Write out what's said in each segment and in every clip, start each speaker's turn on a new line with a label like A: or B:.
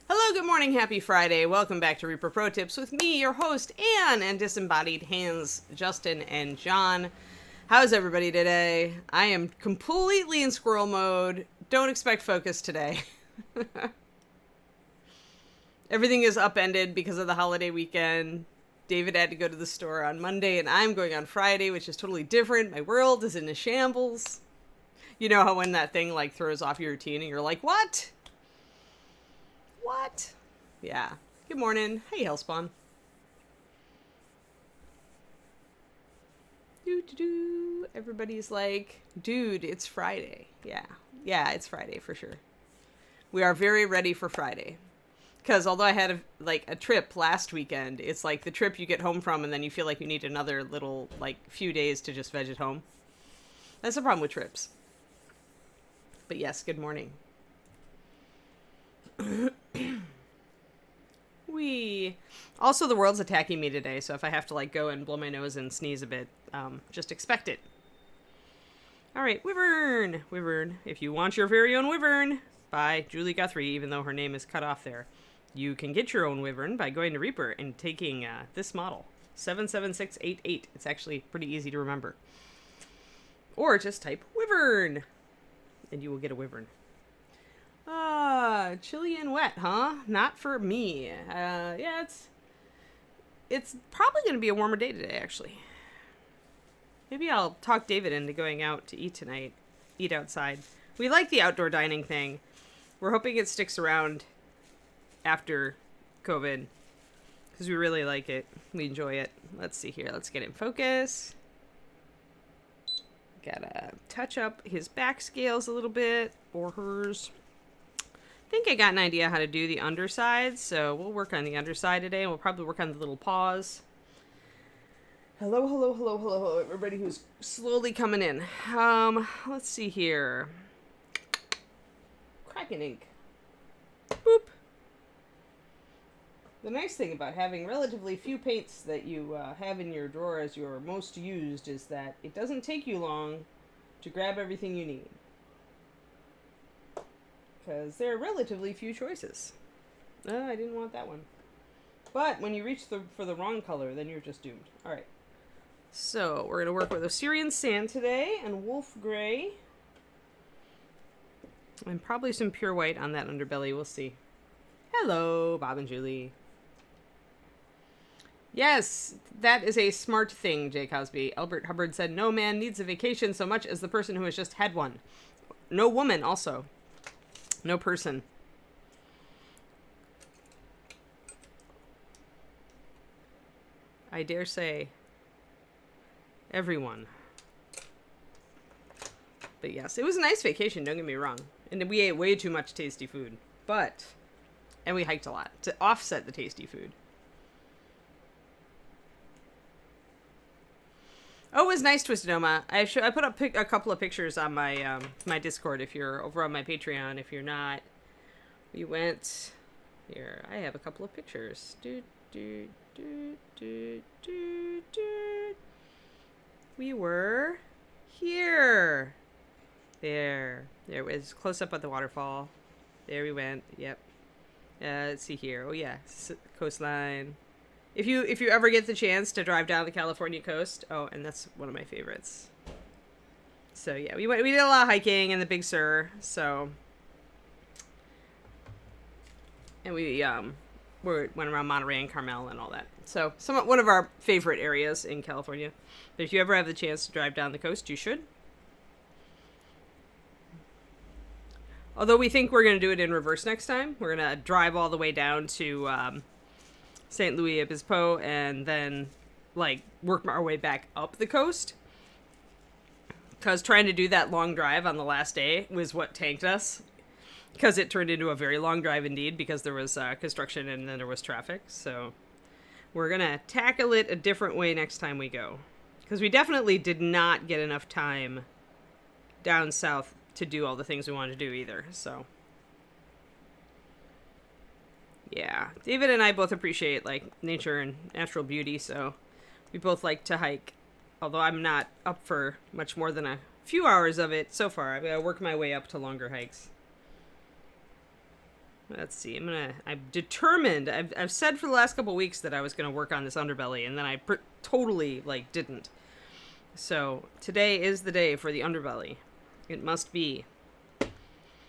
A: Hello, good morning, happy Friday. Welcome back to Reaper Pro Tips with me, your host, Anne, and disembodied hands, Justin and John. How's everybody today? I am completely in squirrel mode. Don't expect focus today. Everything is upended because of the holiday weekend. David had to go to the store on Monday, and I'm going on Friday, which is totally different. My world is in a shambles. You know how when that thing, like, throws off your routine and you're like, what? What? Yeah. Good morning. Hey, Hellspawn. Doo-doo-doo. Everybody's like, dude, it's Friday. Yeah. Yeah, it's Friday for sure. We are very ready for Friday. Because although I had a trip last weekend, it's like the trip you get home from and then you feel like you need another little, like, few days to just veg at home. That's the problem with trips. But yes, good morning. Also, the world's attacking me today, so if I have to, like, go and blow my nose and sneeze a bit, just expect it. Alright, Wyvern! Wyvern. If you want your very own Wyvern, by Julie Guthrie, even though her name is cut off there, you can get your own Wyvern by going to Reaper and taking this model, 77688. It's actually pretty easy to remember. Or just type Wyvern, and you will get a Wyvern. Chilly and wet, huh? Not for me. Yeah, it's probably going to be a warmer day today, actually. Maybe I'll talk David into going out to eat tonight. Eat outside. We like the outdoor dining thing. We're hoping it sticks around after COVID, because we really like it. We enjoy it. Let's see here. Let's get in focus. Gotta touch up his back scales a little bit, or hers. I think I got an idea how to do the underside, so we'll work on the underside today, and we'll probably work on the little paws. Hello, hello, hello, hello, hello, everybody who's slowly coming in. Let's see here. Kraken ink. Boop. The nice thing about having relatively few paints that you have in your drawer as your most used is that it doesn't take you long to grab everything you need. Because there are relatively few choices. I didn't want that one. But when you reach for the wrong color, then you're just doomed. Alright. So, we're going to work with Osirian Sand today, and Wolf Gray. And probably some pure white on that underbelly, we'll see. Hello, Bob and Julie. Yes, that is a smart thing, Jay Cosby. Albert Hubbard said, no man needs a vacation so much as the person who has just had one. No woman, also. No person. I dare say everyone. But yes, it was a nice vacation, don't get me wrong. And we ate way too much tasty food. And we hiked a lot to offset the tasty food. Oh, it was nice, Twisted Oma. I put up a couple of pictures on my my Discord if you're over on my Patreon. If you're not, we went here. I have a couple of pictures. We were here. There it was, close up at the waterfall. There we went. Yep. Let's see here. Oh yeah, coastline. If you ever get the chance to drive down the California coast, oh, and that's one of my favorites. So yeah, we did a lot of hiking in the Big Sur. So, and we went around Monterey and Carmel and all that. So one of our favorite areas in California. But if you ever have the chance to drive down the coast, you should. Although we think we're going to do it in reverse next time. We're going to drive all the way down to St. Louis Obispo and then, like, work our way back up the coast. Because trying to do that long drive on the last day was what tanked us. Because it turned into a very long drive indeed, because there was construction and then there was traffic. So we're going to tackle it a different way next time we go. Because we definitely did not get enough time down south to do all the things we wanted to do either, so. Yeah, David and I both appreciate, like, nature and natural beauty, so we both like to hike. Although I'm not up for much more than a few hours of it so far. I work my way up to longer hikes. Let's see. I'm determined. I've said for the last couple weeks that I was gonna work on this underbelly, and then I totally like didn't. So today is the day for the underbelly. It must be.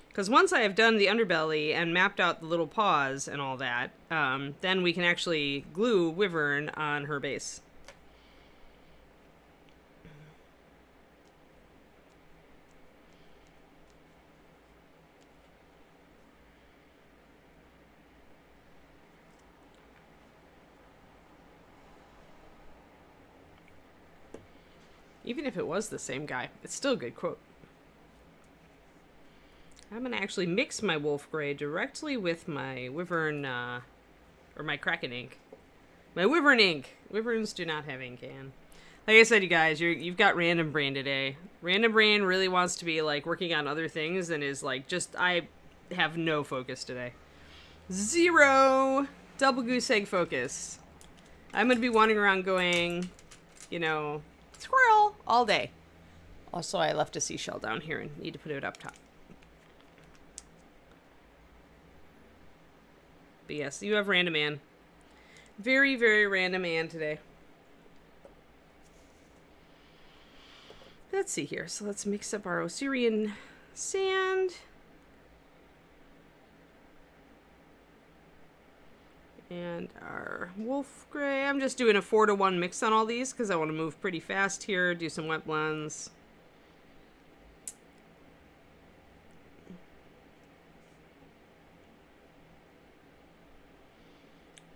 A: Because once I have done the underbelly and mapped out the little paws and all that, then we can actually glue Wyvern on her base. Even if it was the same guy, it's still a good quote. I'm going to actually mix my wolf gray directly with my Wyvern, or my Kraken ink. My Wyvern ink. Wyverns do not have ink, Anne. Like I said, you guys, you've got Random Brain today. Random Brain really wants to be, like, working on other things and is, like, I have no focus today. Zero double goose egg focus. I'm going to be wandering around going, you know, squirrel all day. Also, I left a seashell down here and need to put it up top. But yes, you have Random Ann. Very, very Random Ann today. Let's see here. So let's mix up our Osirian sand. And our wolf gray. I'm just doing a 4-to-1 mix on all these because I want to move pretty fast here, do some wet blends.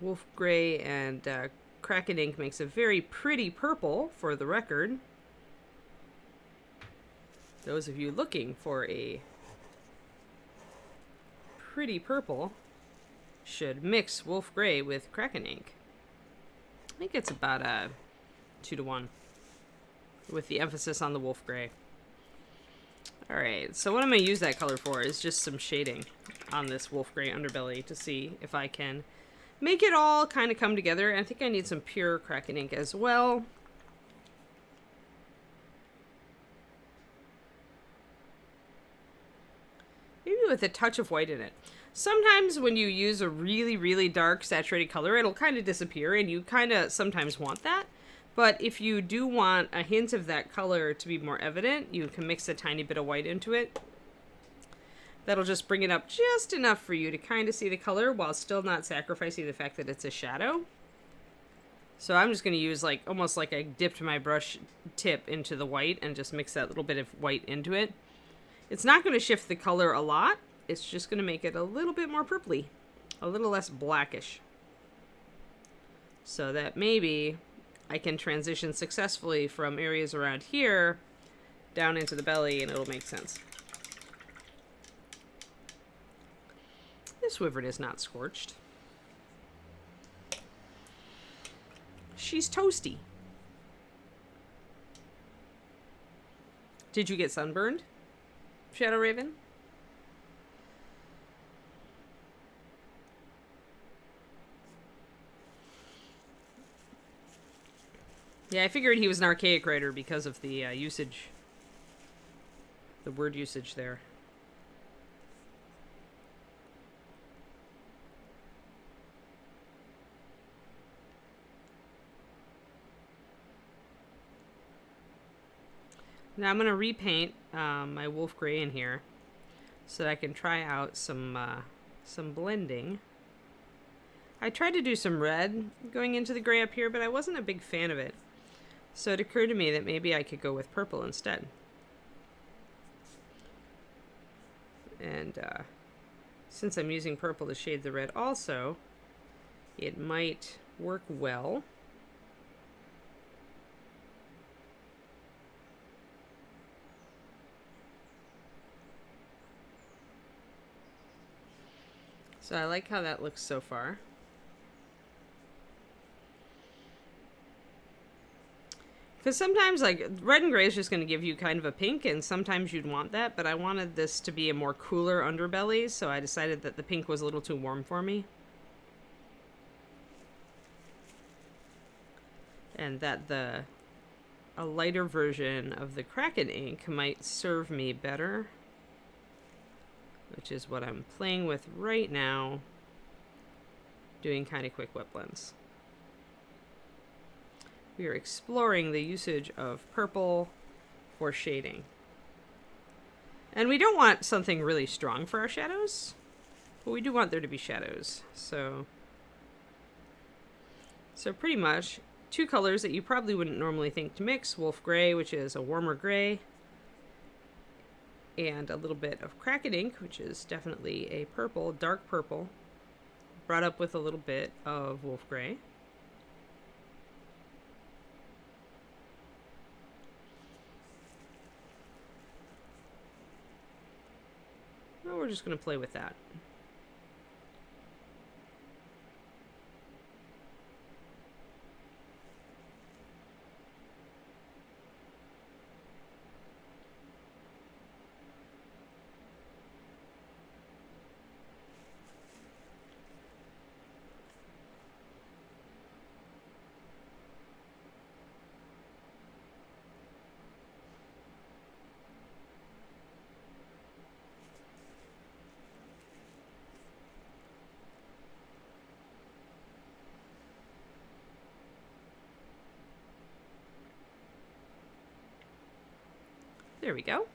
A: Wolf gray and Kraken ink makes a very pretty purple, for the record. Those of you looking for a pretty purple should mix wolf gray with Kraken ink. I think it's about a 2-to-1 with the emphasis on the wolf gray. Alright, so what I'm going to use that color for is just some shading on this wolf gray underbelly to see if I can make it all kind of come together. I think I need some pure Kraken ink as well. Maybe with a touch of white in it. Sometimes when you use a really, really dark saturated color, it'll kind of disappear, and you kind of sometimes want that. But if you do want a hint of that color to be more evident, you can mix a tiny bit of white into it. That'll just bring it up just enough for you to kind of see the color while still not sacrificing the fact that it's a shadow. So I'm just going to use like almost like I dipped my brush tip into the white and just mix that little bit of white into it. It's not going to shift the color a lot. It's just going to make it a little bit more purpley, a little less blackish. So that maybe I can transition successfully from areas around here down into the belly and it'll make sense. This Wyvern is not scorched. She's toasty. Did you get sunburned, Shadow Raven? Yeah, I figured he was an archaic writer because of the usage, the word usage there. Now I'm going to repaint my wolf gray in here so that I can try out some blending. I tried to do some red going into the gray up here, but I wasn't a big fan of it. So it occurred to me that maybe I could go with purple instead. And since I'm using purple to shade the red also, it might work well. So I like how that looks so far. Because sometimes, like, red and gray is just going to give you kind of a pink, and sometimes you'd want that, but I wanted this to be a more cooler underbelly, so I decided that the pink was a little too warm for me. And that the a lighter version of the Kraken ink might serve me better, which is what I'm playing with right now, doing kind of quick wet blends. We are exploring the usage of purple for shading. And we don't want something really strong for our shadows, but we do want there to be shadows. So pretty much two colors that you probably wouldn't normally think to mix: Wolf Gray, which is a warmer gray, and a little bit of Kraken ink, which is definitely a purple, dark purple, brought up with a little bit of Wolf Gray. Well, we're just going to play with that. There we go.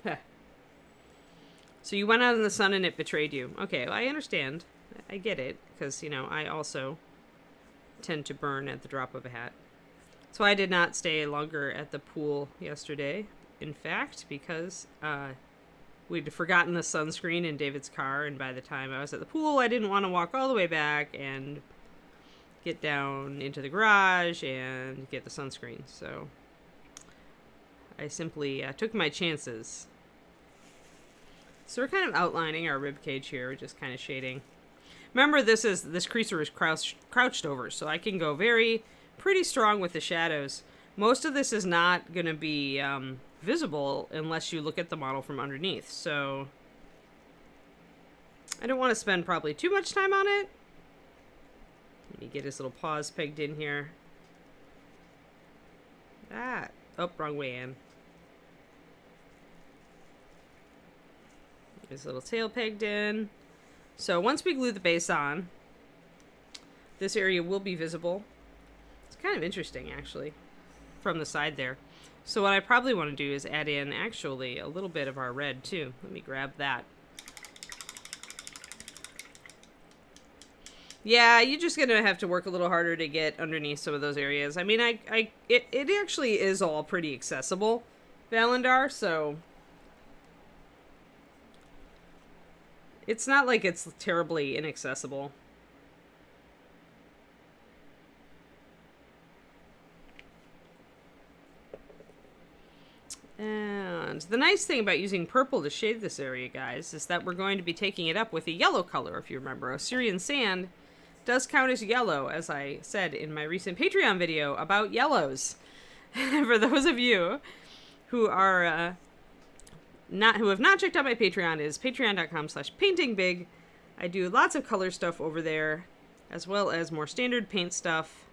A: Huh. So you went out in the sun and it betrayed you. Okay, well, I understand. I get it, because, you know, I also tend to burn at the drop of a hat. So I did not stay longer at the pool yesterday, in fact, because we'd forgotten the sunscreen in David's car, and by the time I was at the pool, I didn't want to walk all the way back and get down into the garage and get the sunscreen. So I simply took my chances. So we're kind of outlining our rib cage here. We're just kind of shading. Remember, this creaser is crouched over, so I can go pretty strong with the shadows. Most of this is not going to be visible unless you look at the model from underneath. So I don't want to spend probably too much time on it. Let me get his little paws pegged in here. Oh, wrong way in. His little tail pegged in. So once we glue the base on, this area will be visible. It's kind of interesting, actually, from the side there. So what I probably want to do is add in, actually, a little bit of our red, too. Let me grab that. Yeah, you're just going to have to work a little harder to get underneath some of those areas. I mean, it actually is all pretty accessible, Valendar, so it's not like it's terribly inaccessible. And the nice thing about using purple to shade this area, guys, is that we're going to be taking it up with a yellow color, if you remember. Osirian sand does count as yellow, as I said in my recent Patreon video about yellows. For those of you who are who have not checked out my Patreon, is patreon.com/paintingbig. I do lots of color stuff over there, as well as more standard paint stuff.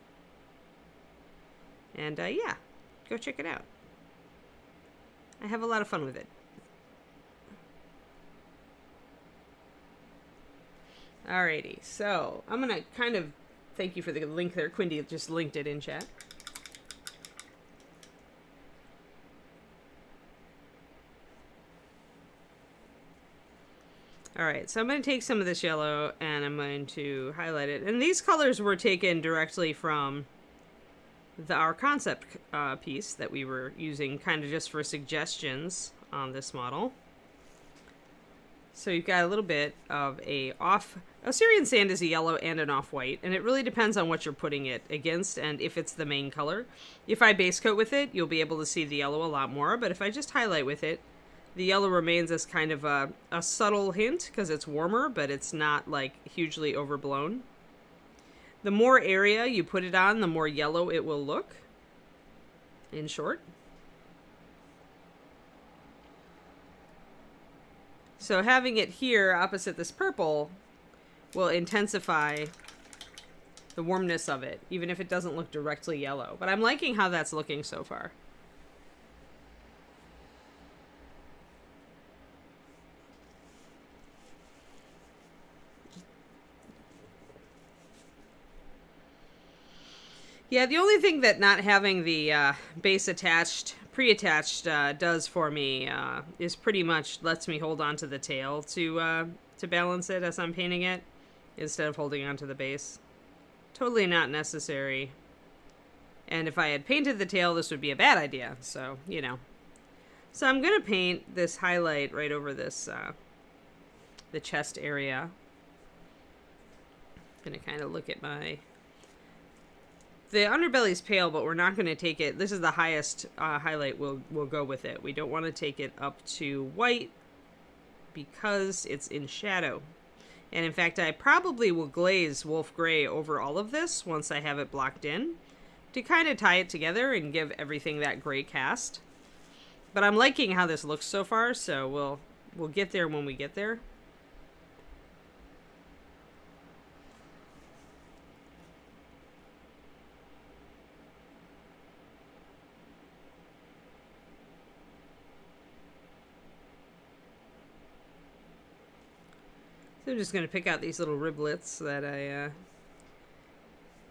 A: And yeah, go check it out. I have a lot of fun with it. Alrighty, so I'm gonna kind of thank you for the link there. Quindy just linked it in chat. Alright, so I'm going to take some of this yellow and I'm going to highlight it. And these colors were taken directly from our concept piece that we were using kind of just for suggestions on this model. So you've got a little bit of Osirian sand is a yellow and an off-white, and it really depends on what you're putting it against and if it's the main color. If I base coat with it, you'll be able to see the yellow a lot more, but if I just highlight with it, the yellow remains as kind of a subtle hint because it's warmer, but it's not like hugely overblown. The more area you put it on, the more yellow it will look, in short. So having it here opposite this purple will intensify the warmness of it, even if it doesn't look directly yellow. But I'm liking how that's looking so far. Yeah, the only thing that not having the base attached, pre-attached does for me is pretty much lets me hold on to the tail to balance it as I'm painting it, instead of holding onto the base. Totally not necessary. And if I had painted the tail, this would be a bad idea. So, you know. So I'm going to paint this highlight right over this, the chest area. Going to kind of look at my... The underbelly's pale, but we're not going to take it. This is the highest highlight we'll go with it. We don't want to take it up to white because it's in shadow. And in fact, I probably will glaze wolf gray over all of this once I have it blocked in to kind of tie it together and give everything that gray cast. But I'm liking how this looks so far, so we'll get there when we get there. So I'm just going to pick out these little riblets that I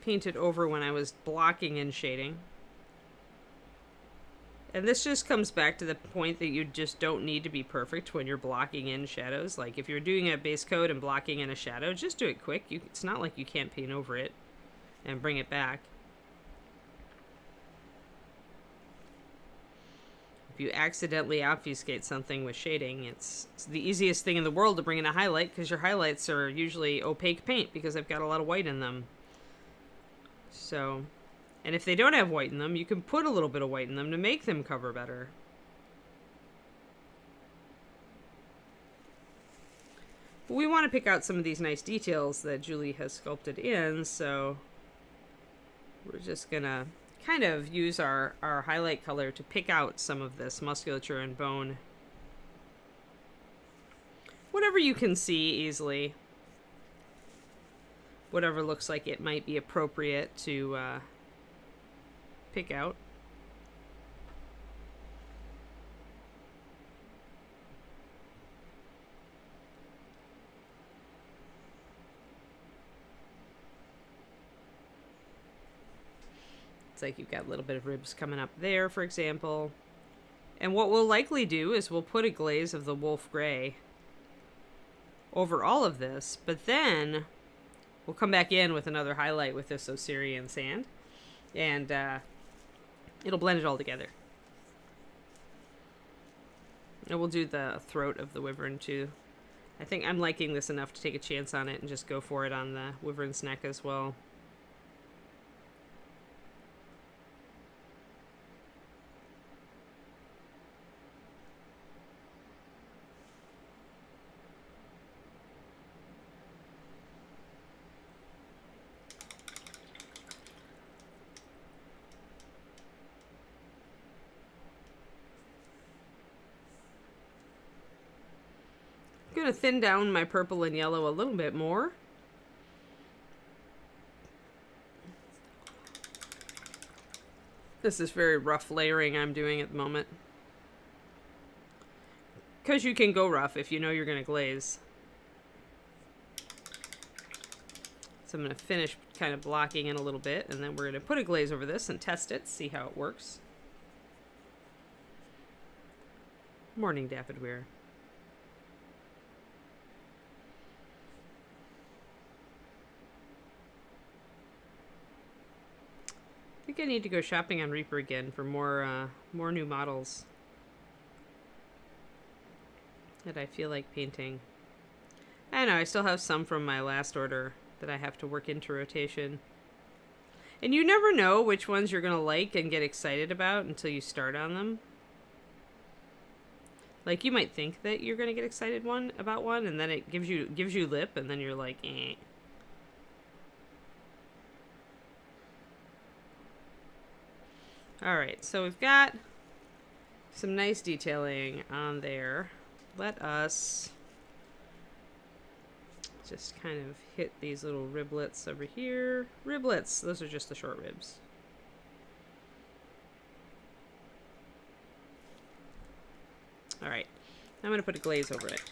A: painted over when I was blocking and shading. And this just comes back to the point that you just don't need to be perfect when you're blocking in shadows. Like if you're doing a base coat and blocking in a shadow, just do it quick. It's not like you can't paint over it and bring it back. If you accidentally obfuscate something with shading, it's the easiest thing in the world to bring in a highlight, because your highlights are usually opaque paint because they've got a lot of white in them. So, and if they don't have white in them, you can put a little bit of white in them to make them cover better. But we want to pick out some of these nice details that Julie has sculpted in, so we're just gonna kind of use our highlight color to pick out some of this musculature and bone. Whatever you can see easily. Whatever looks like it might be appropriate to pick out. Like you've got a little bit of ribs coming up there, for example. And what we'll likely do is we'll put a glaze of the wolf gray over all of this, but then we'll come back in with another highlight with this Osirian sand, and it'll blend it all together. And we'll do the throat of the wyvern too. I think I'm liking this enough to take a chance on it and just go for it on the wyvern's neck as well. I'm going to thin down my purple and yellow a little bit more. This is very rough layering I'm doing at the moment, because you can go rough if you know you're going to glaze. So I'm going to finish kind of blocking in a little bit, and then we're going to put a glaze over this and test it, see how it works. Morning, Daffod Weir. I think I need to go shopping on Reaper again for more new models that I feel like painting. I know, I still have some from my last order that I have to work into rotation. And you never know which ones you're going to like and get excited about until you start on them. Like, you might think that you're going to get excited about one, and then it gives you lip, and then you're like, eh. Alright, so we've got some nice detailing on there. Let's Just kind of hit these little riblets over here. Riblets, those are just the short ribs. Alright, I'm going to put a glaze over it.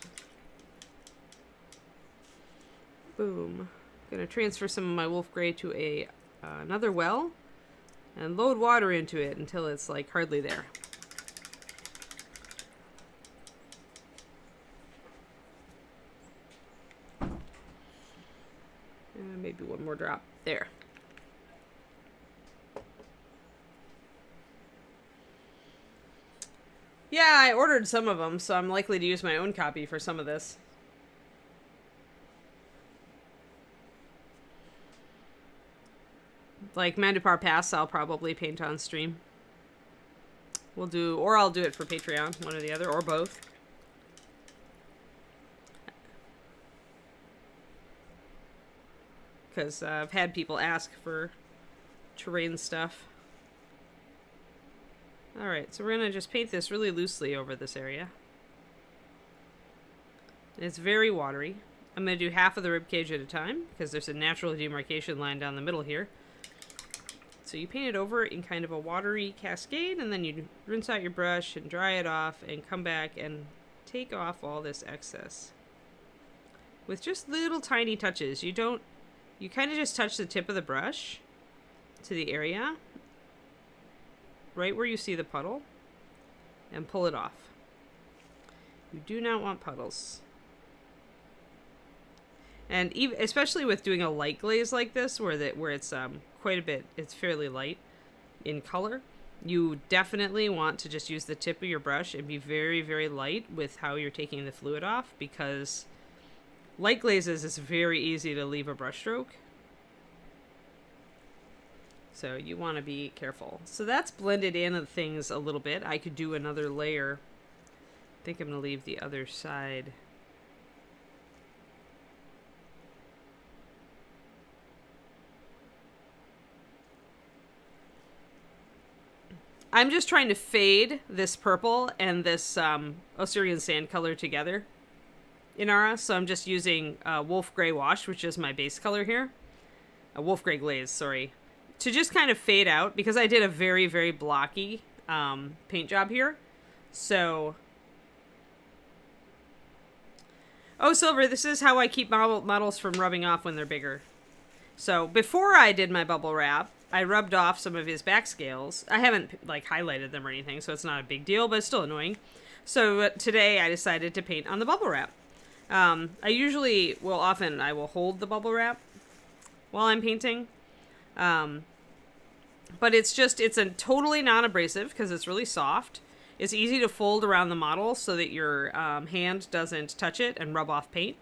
A: Boom. I'm going to transfer some of my wolf gray to another well and load water into it until it's like hardly there. And maybe one more drop. There. Yeah, I ordered some of them, so I'm likely to use my own copy for some of this. Like Mandupar Pass, I'll probably paint on stream. We'll do, or I'll do it for Patreon, one or the other, or both. Because I've had people ask for terrain stuff. Alright, so we're going to just paint this really loosely over this area. It's very watery. I'm going to do half of the ribcage at a time, because there's a natural demarcation line down the middle here. So you paint it over in kind of a watery cascade, and then you rinse out your brush and dry it off, and come back and take off all this excess. With just little tiny touches. You kind of just touch the tip of the brush to the area, right where you see the puddle, and pull it off. You do not want puddles. And especially with doing a light glaze like this, where it's quite a bit, it's fairly light in color, you definitely want to just use the tip of your brush and be very, very light with how you're taking the fluid off, because light glazes is very easy to leave a brush stroke. So you want to be careful. So that's blended in things a little bit. I could do another layer. I think I'm going to leave the other side. I'm just trying to fade this purple and this Osirian sand color together in Aura. So I'm just using Wolf Gray Wash, which is my base color here. Wolf Gray Glaze, sorry. To just kind of fade out, because I did a very, very blocky paint job here. So... Oh, Silver, this is how I keep models from rubbing off when they're bigger. So before I did my bubble wrap, I rubbed off some of his back scales. I haven't like highlighted them or anything, so it's not a big deal, but it's still annoying. So today I decided to paint on the bubble wrap. I usually will I will hold the bubble wrap while I'm painting. But it's a totally non-abrasive because it's really soft. It's easy to fold around the model so that your hand doesn't touch it and rub off paint.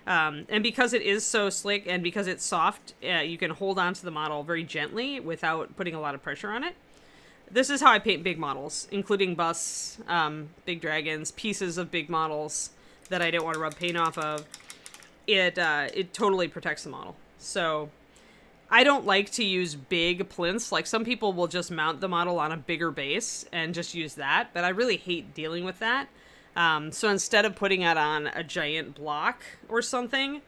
A: And because it is so slick and because it's soft, you can hold onto the model very gently without putting a lot of pressure on it. This is how I paint big models, including busts, big dragons, pieces of big models that I don't want to rub paint off of. It totally protects the model. So I don't like to use big plinths. Like some people will just mount the model on a bigger base and just use that, but I really hate dealing with that. So instead of putting it on a giant block or something,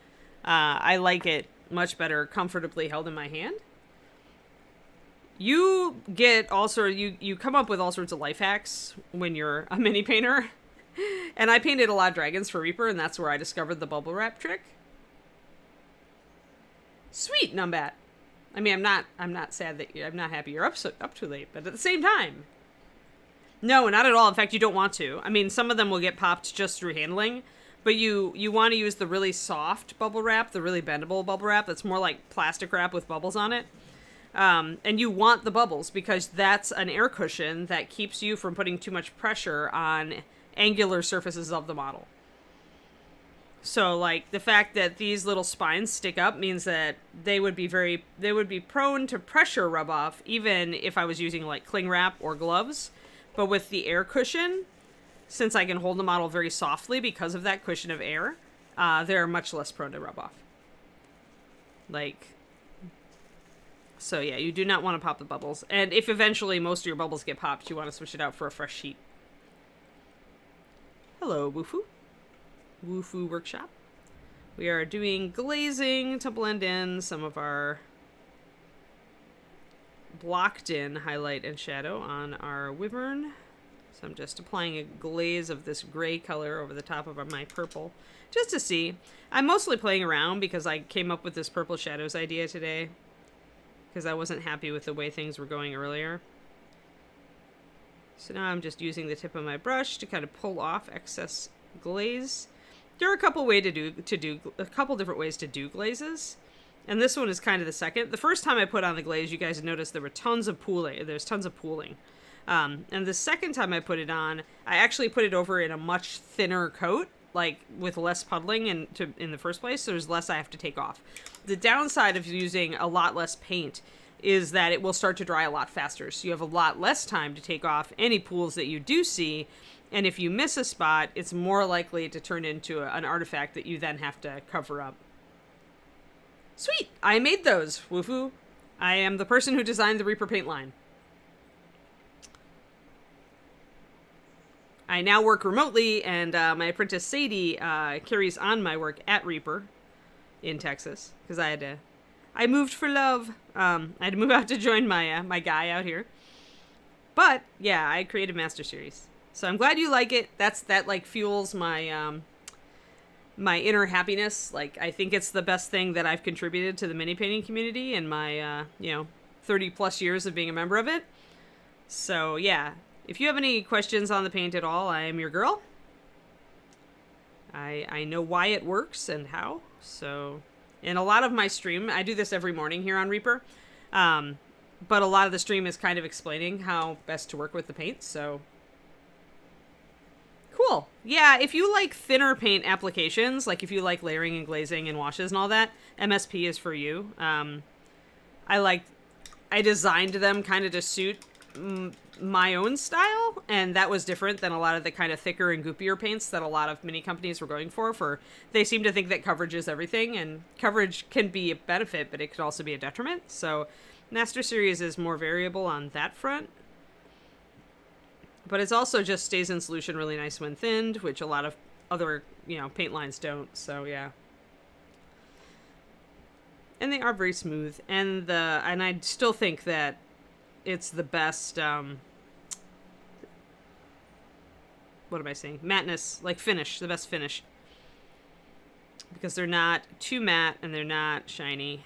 A: I like it much better comfortably held in my hand. You get you come up with all sorts of life hacks when you're a mini painter. And I painted a lot of dragons for Reaper, and that's where I discovered the bubble wrap trick. Sweet, Numbat. I mean, I'm not sad that I'm not happy you're up too late, but at the same time, no, not at all. In fact, you don't want to. I mean, some of them will get popped just through handling, but you want to use the really soft bubble wrap, the really bendable bubble wrap that's more like plastic wrap with bubbles on it. And you want the bubbles because that's an air cushion that keeps you from putting too much pressure on angular surfaces of the model. So, like, the fact that these little spines stick up means that they would be prone to pressure rub off, even if I was using, like, cling wrap or gloves. But with the air cushion, since I can hold the model very softly because of that cushion of air, they're much less prone to rub off. Like, so yeah, you do not want to pop the bubbles. And if eventually most of your bubbles get popped, you want to switch it out for a fresh sheet. Hello, Woofu. Woofu Workshop. We are doing glazing to blend in some of our blocked in highlight and shadow on our Wyvern. So I'm just applying a glaze of this gray color over the top of my purple, just to see. I'm mostly playing around because I came up with this purple shadows idea today because I wasn't happy with the way things were going earlier. So now I'm just using the tip of my brush to kind of pull off excess glaze. There are a couple different ways to do glazes, and this one is kind of the second. The first time I put on the glaze, you guys noticed there were tons of pooling. There's tons of pooling. And the second time I put it on, I actually put it over in a much thinner coat, like with less puddling in the first place, so there's less I have to take off. The downside of using a lot less paint is that it will start to dry a lot faster, so you have a lot less time to take off any pools that you do see, and if you miss a spot, it's more likely to turn into an artifact that you then have to cover up. Sweet! I made those! Woofoo! I am the person who designed the Reaper paint line. I now work remotely, and my apprentice Sadie carries on my work at Reaper in Texas, because I moved for love. I had to move out to join my guy out here. But yeah, I created Master Series, so I'm glad you like it. That like fuels my my inner happiness. Like, I think it's the best thing that I've contributed to the mini painting community in my 30 plus years of being a member of it. So yeah, if you have any questions on the paint at all, I am your girl. I know why it works and how. So in a lot of my stream, I do this every morning here on Reaper, but a lot of the stream is kind of explaining how best to work with the paint, so cool. Yeah, if you like thinner paint applications, like if you like layering and glazing and washes and all that, MSP is for you. I designed them kind of to suit my own style, and that was different than a lot of the kind of thicker and goopier paints that a lot of mini companies were going for. They seem to think that coverage is everything, and coverage can be a benefit, but it could also be a detriment. So Master Series is more variable on that front, but it also just stays in solution really nice when thinned, which a lot of other paint lines don't. So yeah, and they are very smooth, and I still think that it's the best, what am I saying? Mattness, like finish, the best finish. Because they're not too matte and they're not shiny.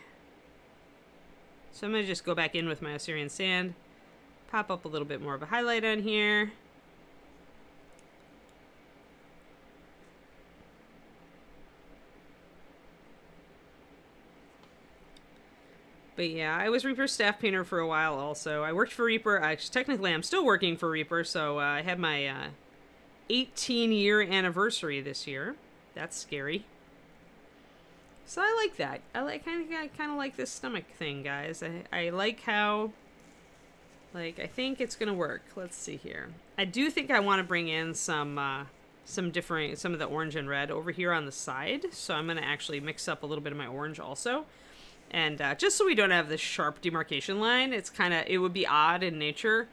A: So I'm going to just go back in with my Assyrian sand, pop up a little bit more of a highlight on here. But yeah, I was Reaper's staff painter for a while also. I worked for Reaper. Technically, I'm still working for Reaper, so I had my 18-year anniversary this year. That's scary. So I like that. I kind of like this stomach thing, guys. I like how, like, I think it's gonna work. Let's see here. I do think I want to bring in some of the orange and red over here on the side. So I'm gonna actually mix up a little bit of my orange also. And just so we don't have this sharp demarcation line, it would be odd in nature.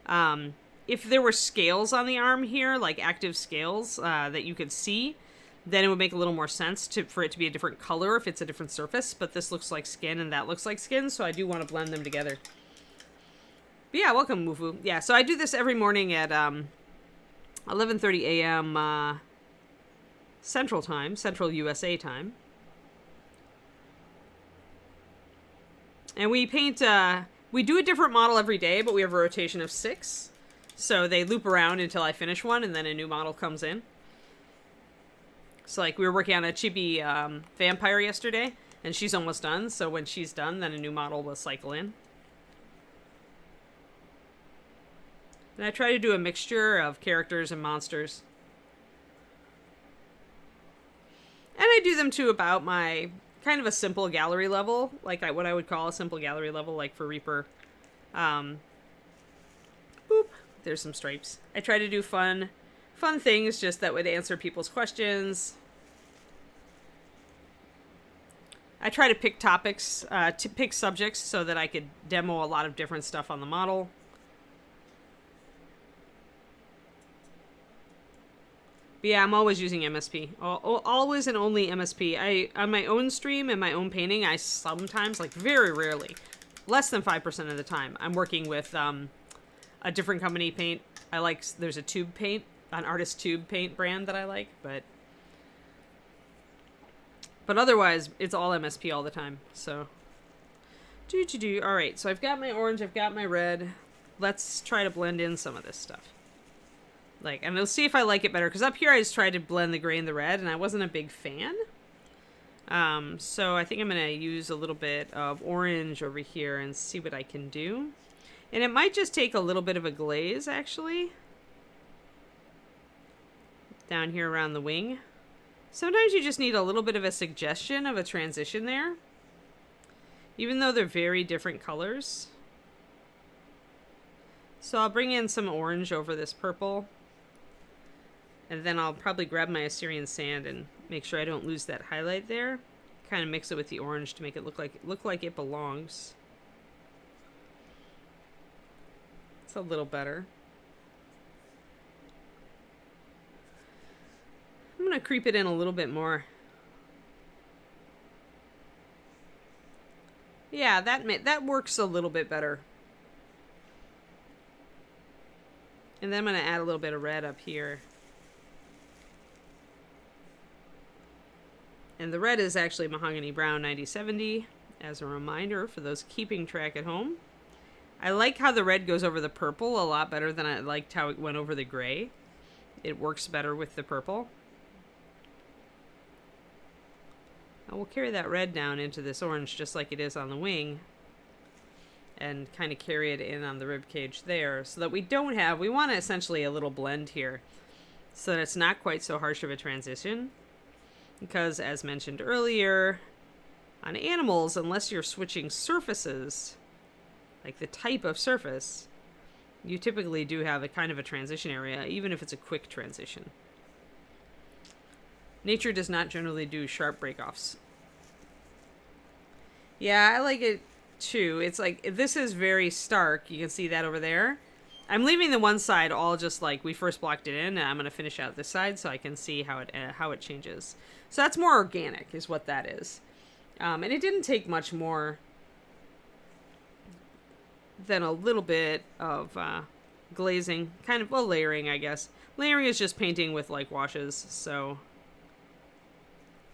A: If there were scales on the arm here, like active scales that you could see, then it would make a little more sense for it to be a different color if it's a different surface. But this looks like skin and that looks like skin, so I do want to blend them together. But yeah, welcome, Mufu. Yeah, so I do this every morning at 11:30 a.m. Central USA time. And we paint, we do a different model every day, but we have a rotation of 6. So they loop around until I finish one, and then a new model comes in. So, like, we were working on a chibi vampire yesterday, and she's almost done. So when she's done, then a new model will cycle in. And I try to do a mixture of characters and monsters. And I do them to about my kind of a simple gallery level, like what I would call a simple gallery level, like for Reaper. Boop. There's some stripes. I try to do fun things just that would answer people's questions. I try to pick topics, to pick subjects so that I could demo a lot of different stuff on the model. But But yeah, I'm always using MSP. Always and only MSP. On my own stream and my own painting, I sometimes, like very rarely, less than 5% of the time, I'm working with a different company paint. There's a tube paint, an artist tube paint brand that I like, but otherwise, it's all MSP all the time, so. All right, so I've got my orange, I've got my red. Let's try to blend in some of this stuff. And we'll see if I like it better, because up here I just tried to blend the gray and the red, and I wasn't a big fan. So I think I'm going to use a little bit of orange over here and see what I can do. And it might just take a little bit of a glaze, actually. Down here around the wing. Sometimes you just need a little bit of a suggestion of a transition there. Even though they're very different colors. So I'll bring in some orange over this purple. And then I'll probably grab my Assyrian sand and make sure I don't lose that highlight there. Kind of mix it with the orange to make it look like it belongs. It's a little better. I'm going to creep it in a little bit more. Yeah, that works a little bit better. And then I'm going to add a little bit of red up here. And the red is actually Mahogany Brown 9070, as a reminder for those keeping track at home. I like how the red goes over the purple a lot better than I liked how it went over the gray. It works better with the purple. I will carry that red down into this orange just like it is on the wing. And kind of carry it in on the rib cage there, so that we want essentially a little blend here. So that it's not quite so harsh of a transition. Because, as mentioned earlier, on animals, unless you're switching surfaces, like the type of surface, you typically do have a kind of a transition area, even if it's a quick transition. Nature does not generally do sharp breakoffs. Yeah, I like it too. It's like, this is very stark. You can see that over there. I'm leaving the one side all just like we first blocked it in, and I'm going to finish out this side so I can see how it changes. So that's more organic is what that is. And it didn't take much more than a little bit of glazing, kind of, well, layering, I guess. Layering is just painting with like washes, so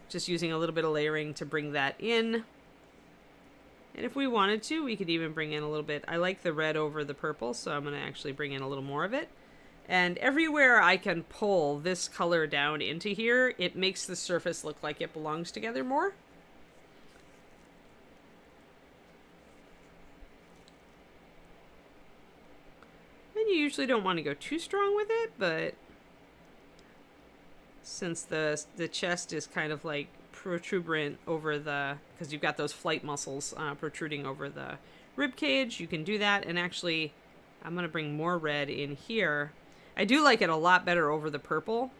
A: just using a little bit of layering to bring that in. And if we wanted to, we could even bring in a little bit. I like the red over the purple, so I'm going to actually bring in a little more of it. And everywhere I can pull this color down into here, it makes the surface look like it belongs together more. And you usually don't want to go too strong with it, but since the chest is kind of like protuberant over because you've got those flight muscles protruding over the rib cage, you can do that. And actually, I'm going to bring more red in here. I do like it a lot better over the purple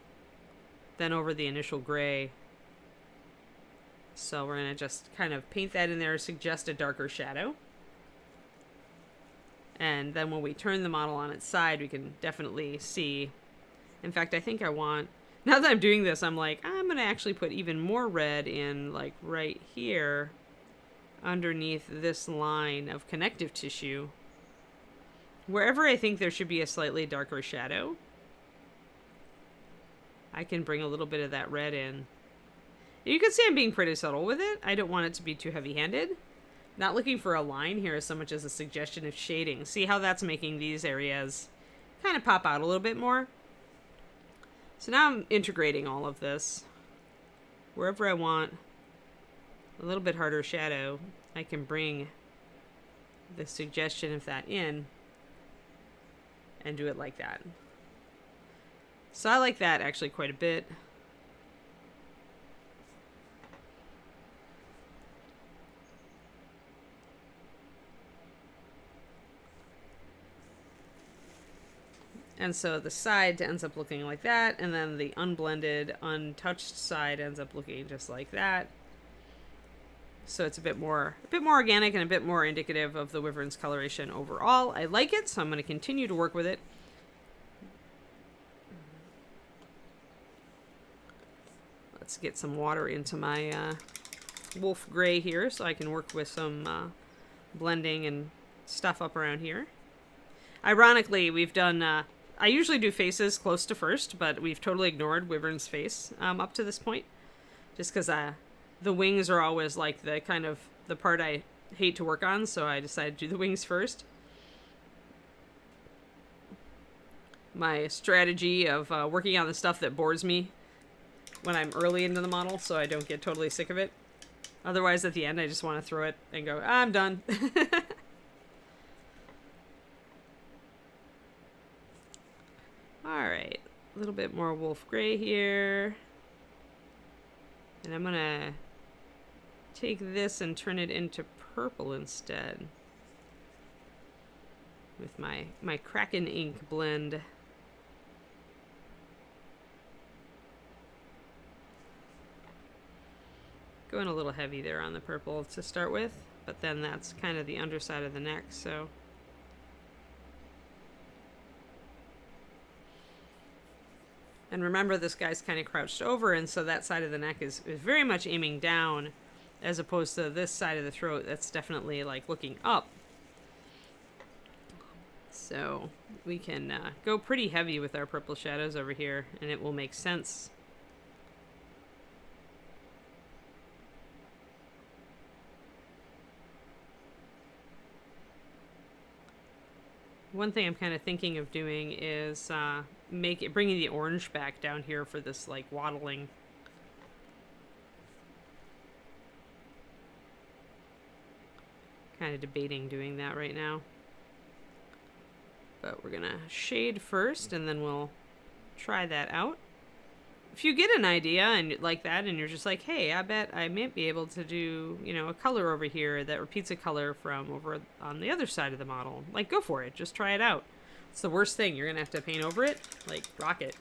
A: than over the initial gray. So we're going to just kind of paint that in there, suggest a darker shadow. And then when we turn the model on its side, we can definitely see. In fact, I think I want, now that I'm doing this, I'm like, I'm going to actually put even more red in, like, right here underneath this line of connective tissue. Wherever I think there should be a slightly darker shadow, I can bring a little bit of that red in. You can see I'm being pretty subtle with it. I don't want it to be too heavy-handed. Not looking for a line here so much as a suggestion of shading. See how that's making these areas kind of pop out a little bit more? So now I'm integrating all of this. Wherever I want a little bit harder shadow, I can bring the suggestion of that in and do it like that. So I like that actually quite a bit. And so the side ends up looking like that, and then the unblended, untouched side ends up looking just like that. So it's a bit more organic and a bit more indicative of the Wyvern's coloration overall. I like it, so I'm going to continue to work with it. Let's get some water into my wolf gray here so I can work with some blending and stuff up around here. Ironically, we've done... I usually do faces close to first, but we've totally ignored Wyvern's face up to this point. Just because the wings are always like the kind of the part I hate to work on, so I decided to do the wings first. My strategy of working on the stuff that bores me when I'm early into the model, so I don't get totally sick of it. Otherwise, at the end, I just want to throw it and go, I'm done. Alright, a little bit more wolf gray here. And I'm going to take this and turn it into purple instead. With my Kraken ink blend. Going a little heavy there on the purple to start with, but then that's kind of the underside of the neck, so... And remember, this guy's kind of crouched over, and so that side of the neck is very much aiming down, as opposed to this side of the throat that's definitely, like, looking up. So we can go pretty heavy with our purple shadows over here, and it will make sense. One thing I'm kind of thinking of doing is bringing the orange back down here for this like waddling. Kind of debating doing that right now. But we're gonna shade first, and then we'll try that out. If you get an idea and like that, and you're just like, hey, I bet I might be able to do, you know, a color over here that repeats a color from over on the other side of the model, like, go for it. Just try it out. It's the worst thing. You're gonna have to paint over it. Like, rock it.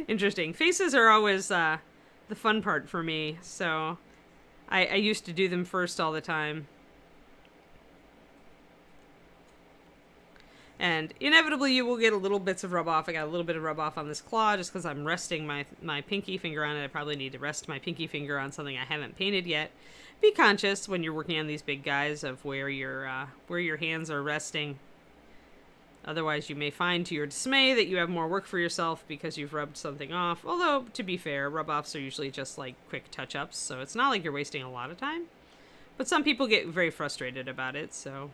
A: Interesting. Faces are always the fun part for me, so I used to do them first all the time. And inevitably you will get a little bits of rub off. I got a little bit of rub off on this claw just because I'm resting my pinky finger on it. I probably need to rest my pinky finger on something I haven't painted yet. Be conscious when you're working on these big guys of where your hands are resting. Otherwise you may find to your dismay that you have more work for yourself because you've rubbed something off. Although, to be fair, rub offs are usually just like quick touch-ups, so it's not like you're wasting a lot of time. But some people get very frustrated about it, so...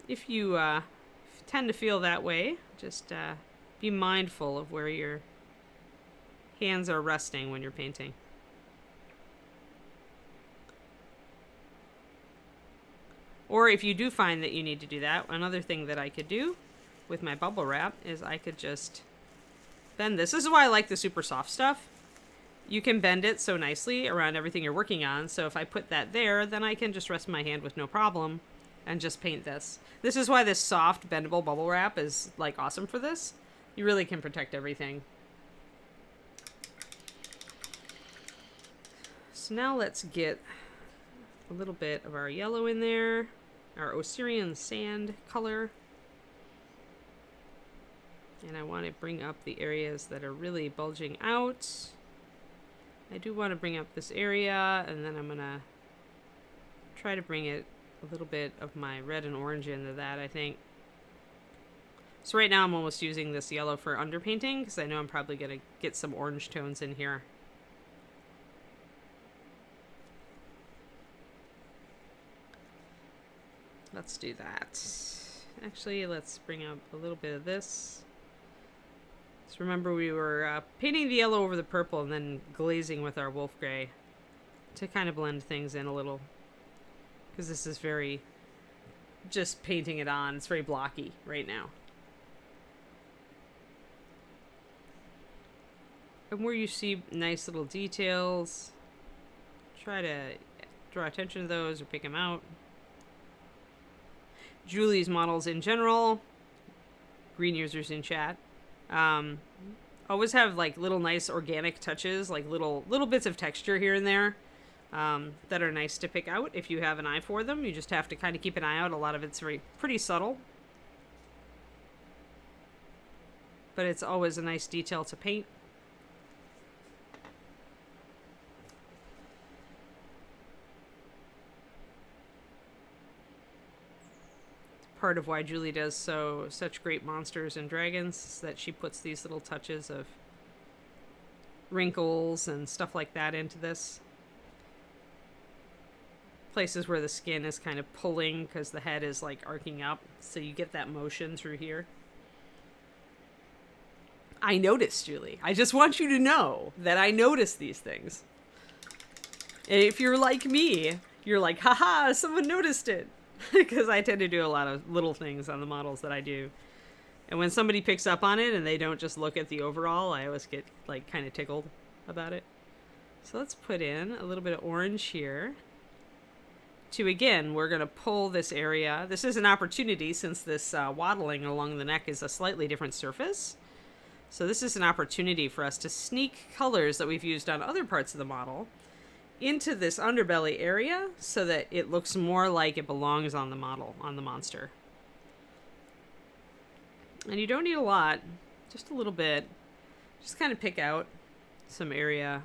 A: If you tend to feel that way, just be mindful of where your hands are resting when you're painting. Or if you do find that you need to do that, another thing that I could do with my bubble wrap is I could just bend this. This is why I like the super soft stuff. You can bend it so nicely around everything you're working on, so if I put that there, then I can just rest my hand with no problem and just paint this. This is why this soft, bendable bubble wrap is, like, awesome for this. You really can protect everything. So now let's get a little bit of our yellow in there. Our Osirian sand color. And I want to bring up the areas that are really bulging out. I do want to bring up this area, and then I'm going to try to bring it a little bit of my red and orange into that, I think. So right now I'm almost using this yellow for underpainting because I know I'm probably going to get some orange tones in here. Let's do that. Actually, let's bring up a little bit of this. So remember we were painting the yellow over the purple and then glazing with our wolf gray to kind of blend things in a little. Because this is very, just painting it on, it's very blocky right now. And where you see nice little details, try to draw attention to those or pick them out. Julie's models in general, green users in chat, always have like little nice organic touches, like little bits of texture here and there. That are nice to pick out if you have an eye for them. You just have to kind of keep an eye out. A lot of it's pretty subtle. but it's always a nice detail to paint. Part of why Julie does such great monsters and dragons is that she puts these little touches of wrinkles and stuff like that into this. Places where the skin is kind of pulling because the head is like arcing up, so you get that motion through here. I noticed, Julie. I just want you to know that I notice these things. And if you're like me, you're like, haha, someone noticed it. Because I tend to do a lot of little things on the models that I do. And when somebody picks up on it and they don't just look at the overall, I always get like kind of tickled about it. So let's put in a little bit of orange here. Again, we're going to pull this area. This is an opportunity since this waddling along the neck is a slightly different surface. So this is an opportunity for us to sneak colors that we've used on other parts of the model into this underbelly area so that it looks more like it belongs on the model, on the monster. And you don't need a lot, just a little bit. Just kind of pick out some area.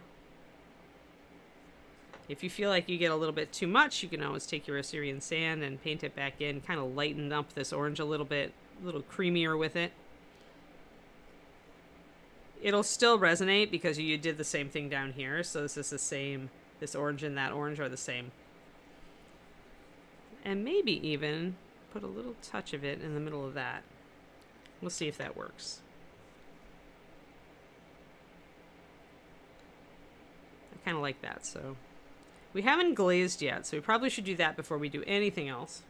A: If you feel like you get a little bit too much, you can always take your Assyrian sand and paint it back in, kind of lighten up this orange a little bit, a little creamier with it. It'll still resonate because you did the same thing down here, so this is the same. This orange and that orange are the same. And maybe even put a little touch of it in the middle of that. We'll see if that works. I kind of like that, so. We haven't glazed yet, so we probably should do that before we do anything else.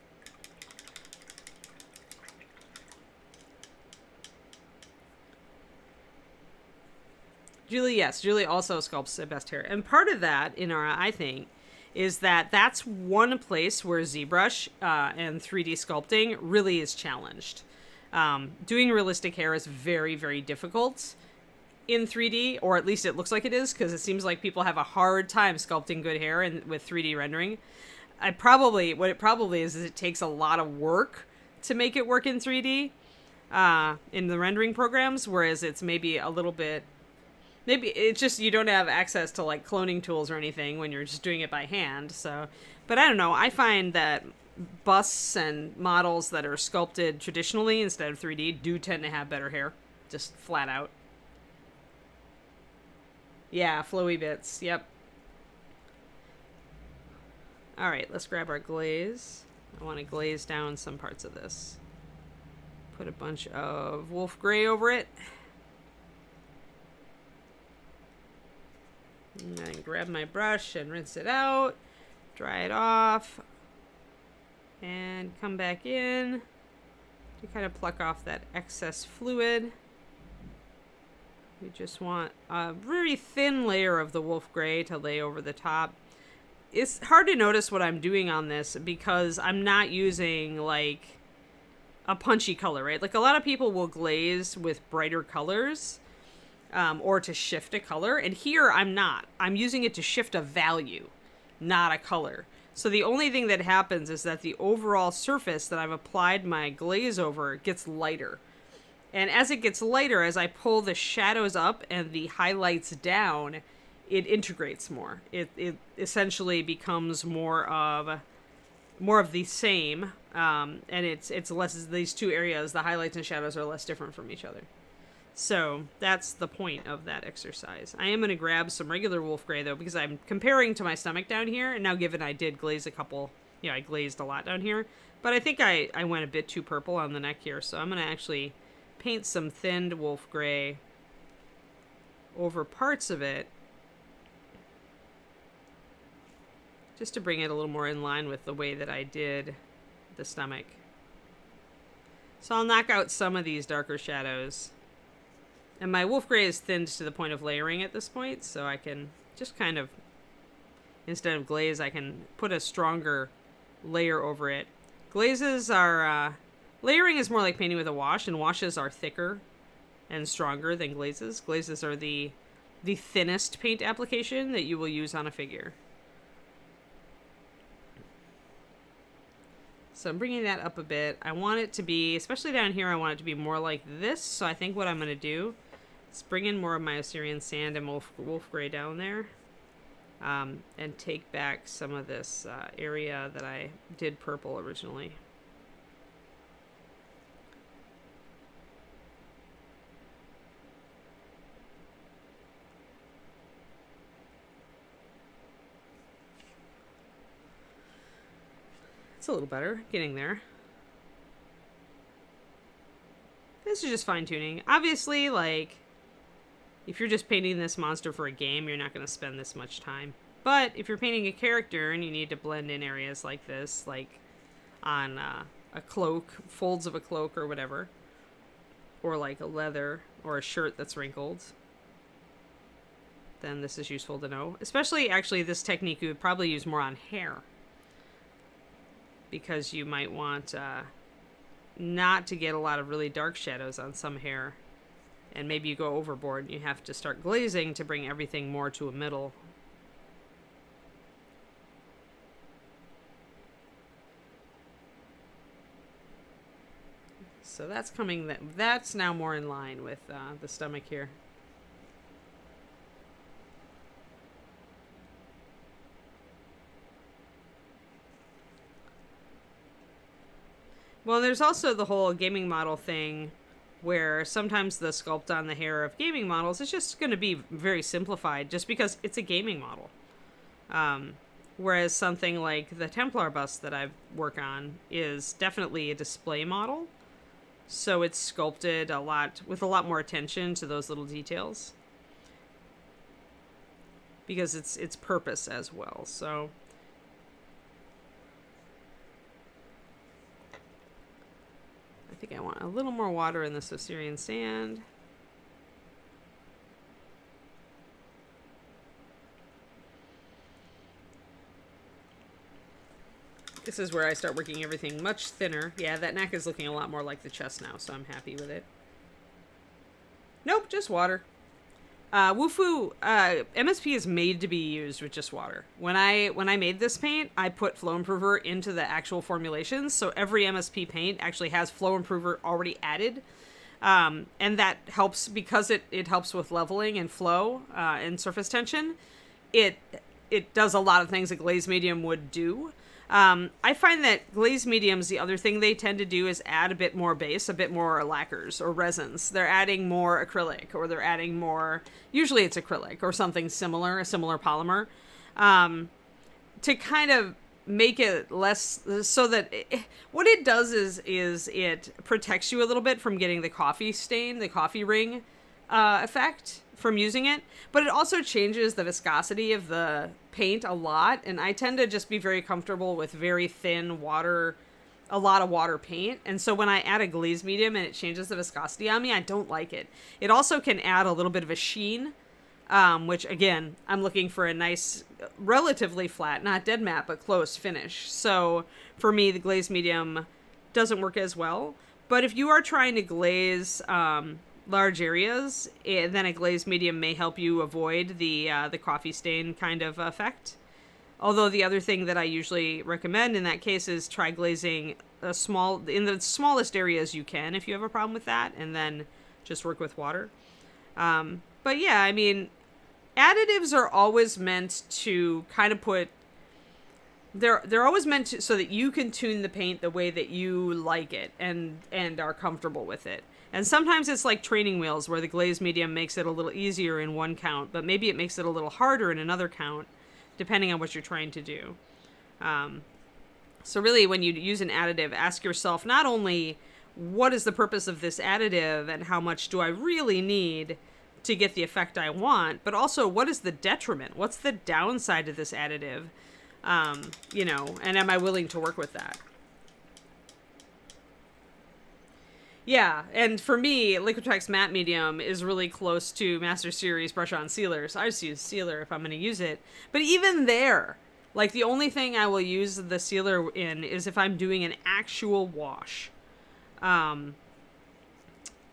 A: Julie, yes, Julie also sculpts the best hair. And part of that, I think, is that that's one place where ZBrush and 3D sculpting really is challenged. Doing realistic hair is very, very difficult in 3D, or at least it looks like it is, because it seems like people have a hard time sculpting good hair with 3D rendering. What it probably is it takes a lot of work to make it work in 3D in the rendering programs, whereas it's maybe a little bit. Maybe it's just you don't have access to like cloning tools or anything when you're just doing it by hand. So, but I don't know. I find that busts and models that are sculpted traditionally instead of 3D do tend to have better hair, just flat out. Yeah, flowy bits. Yep. All right, let's grab our glaze. I want to glaze down some parts of this. Put a bunch of wolf gray over it. And then grab my brush and rinse it out, dry it off, and come back in to kind of pluck off that excess fluid. We just want a very thin layer of the wolf gray to lay over the top. It's hard to notice what I'm doing on this because I'm not using like a punchy color, right? Like a lot of people will glaze with brighter colors. Or to shift a color. And here I'm not. I'm using it to shift a value, not a color. So the only thing that happens is that the overall surface that I've applied my glaze over gets lighter. And as it gets lighter, as I pull the shadows up and the highlights down, it integrates more. It essentially becomes more of the same. And it's less, these two areas, the highlights and shadows are less different from each other. So that's the point of that exercise. I am going to grab some regular wolf gray though, because I'm comparing to my stomach down here. And now given I did glaze I glazed a lot down here, but I think I went a bit too purple on the neck here. So I'm going to actually paint some thinned wolf gray over parts of it, just to bring it a little more in line with the way that I did the stomach. So I'll knock out some of these darker shadows. And my wolf gray is thinned to the point of layering at this point, so I can just kind of, instead of glaze, I can put a stronger layer over it. Glazes are, layering is more like painting with a wash, and washes are thicker and stronger than glazes. Glazes are the thinnest paint application that you will use on a figure. So I'm bringing that up a bit. I want it to be, especially down here, I want it to be more like this. So I think what I'm going to do is bring in more of my Osirian sand and wolf gray down there. And take back some of this area that I did purple originally. It's a little better, getting there. This is just fine-tuning. Obviously, like, if you're just painting this monster for a game, you're not going to spend this much time. But if you're painting a character and you need to blend in areas like this, like on a cloak, folds of a cloak or whatever, or like a leather or a shirt that's wrinkled, then this is useful to know. Especially, actually, this technique you would probably use more on hair, because you might want not to get a lot of really dark shadows on some hair. And maybe you go overboard and you have to start glazing to bring everything more to a middle. So that's coming, that's now more in line with the stomach here. Well, there's also the whole gaming model thing, where sometimes the sculpt on the hair of gaming models is just going to be very simplified just because it's a gaming model. Whereas something like the Templar bust that I work on is definitely a display model. So it's sculpted a lot, with a lot more attention to those little details. Because it's purpose as well, so... I think I want a little more water in this Osirian sand. This is where I start working everything much thinner. Yeah, that neck is looking a lot more like the chest now, so I'm happy with it. Nope, just water. Wufu, MSP is made to be used with just water. When I made this paint, I put flow improver into the actual formulations, so every MSP paint actually has flow improver already added. And that helps because it helps with leveling and flow and surface tension. It does a lot of things a glaze medium would do. I find that glaze mediums, the other thing they tend to do is add a bit more base, a bit more lacquers or resins. They're adding more acrylic, or they're adding more, usually it's acrylic or something similar, a similar polymer, to kind of make it less, so that what it does is it protects you a little bit from getting the coffee stain, the coffee ring effect from using it, but it also changes the viscosity of the paint a lot, and I tend to just be very comfortable with very thin water, a lot of water paint, and so when I add a glaze medium and it changes the viscosity on me, I don't like it. It also can add a little bit of a sheen, which again, I'm looking for a nice, relatively flat, not dead matte, but close finish. So for me, the glaze medium doesn't work as well, but if you are trying to glaze large areas, then a glaze medium may help you avoid the coffee stain kind of effect. Although the other thing that I usually recommend in that case is try glazing in the smallest areas you can if you have a problem with that, and then just work with water. But yeah, I mean, additives are always meant to kind of put... They're always meant to, so that you can tune the paint the way that you like it and are comfortable with it. And sometimes it's like training wheels, where the glaze medium makes it a little easier in one count, but maybe it makes it a little harder in another count, depending on what you're trying to do. So really, when you use an additive, ask yourself not only what is the purpose of this additive and how much do I really need to get the effect I want, but also what is the detriment? What's the downside of this additive? You know, and am I willing to work with that? Yeah, and for me, Liquitex Matte Medium is really close to Master Series brush-on sealers. I just use sealer if I'm going to use it. But even there, like, the only thing I will use the sealer in is if I'm doing an actual wash. And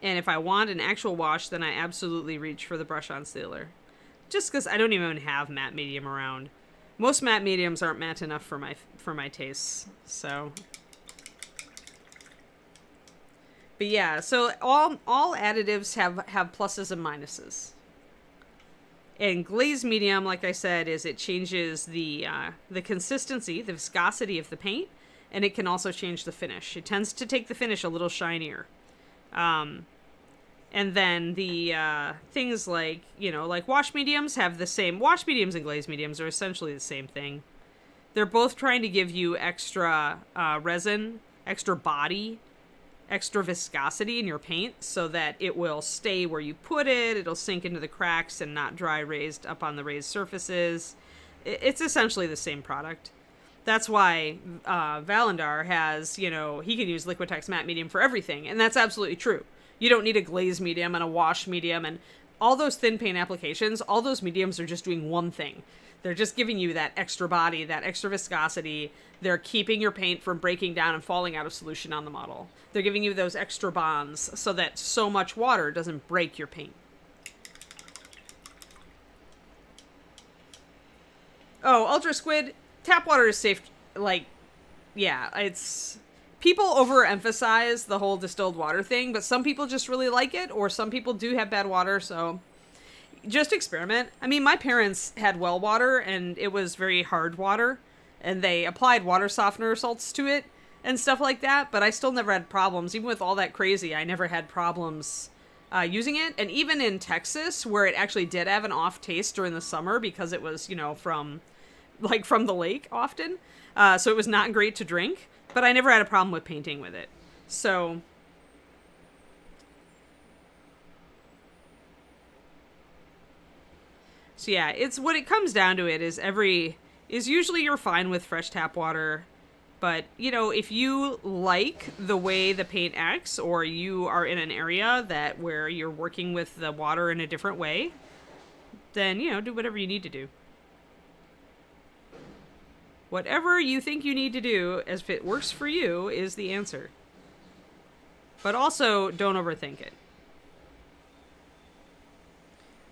A: if I want an actual wash, then I absolutely reach for the brush-on sealer. Just because I don't even have matte medium around. Most matte mediums aren't matte enough for my tastes, so... But yeah, so all additives have pluses and minuses. And glaze medium, like I said, is it changes the consistency, the viscosity of the paint, and it can also change the finish. It tends to take the finish a little shinier. And then the things like, like wash mediums have the same. Wash mediums and glaze mediums are essentially the same thing. They're both trying to give you extra resin, extra body, extra viscosity in your paint so that it will stay where you put it. It'll sink into the cracks and not dry raised up on the raised surfaces. It's essentially the same product. That's why Valandar has, he can use Liquitex matte medium for everything. And that's absolutely true. You don't need a glaze medium and a wash medium and all those thin paint applications. All those mediums are just doing one thing. They're just giving you that extra body, that extra viscosity. They're keeping your paint from breaking down and falling out of solution on the model. They're giving you those extra bonds so that so much water doesn't break your paint. Oh, Ultra Squid, tap water is safe. It's... People overemphasize the whole distilled water thing, but some people just really like it, or some people do have bad water, so... Just experiment. I mean, my parents had well water, and it was very hard water, and they applied water softener salts to it and stuff like that, but I still never had problems. Even with all that crazy, I never had problems using it. And even in Texas, where it actually did have an off taste during the summer because it was, from the lake often, so it was not great to drink, but I never had a problem with painting with it. So... So yeah, it's what it comes down to. It is usually you're fine with fresh tap water, but if you like the way the paint acts, or you are in an area where you're working with the water in a different way, then do whatever you need to do. Whatever you think you need to do, as if it works for you, is the answer. But also, don't overthink it.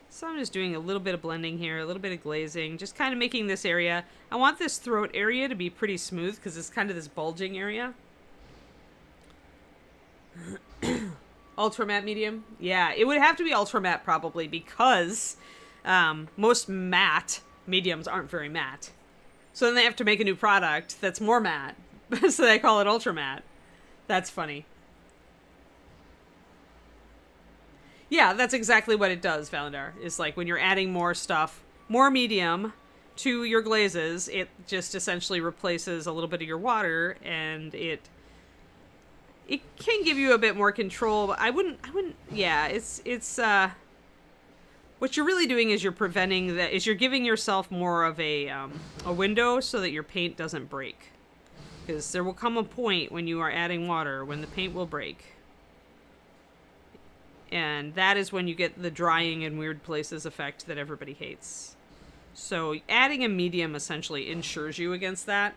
A: So I'm just doing a little bit of blending here, a little bit of glazing, just kind of making this area. I want this throat area to be pretty smooth because it's kind of this bulging area. Ultra matte medium? Yeah, it would have to be ultra matte probably because most matte mediums aren't very matte. So then they have to make a new product that's more matte. So they call it ultra matte. That's funny. Yeah, that's exactly what it does, Valandar. It's like when you're adding more stuff, more medium to your glazes, it just essentially replaces a little bit of your water, and it can give you a bit more control, but I wouldn't, yeah, it's what you're really doing is you're giving yourself more of a window so that your paint doesn't break. Because there will come a point when you are adding water when the paint will break. And that is when you get the drying in weird places effect that everybody hates. So adding a medium essentially ensures you against that.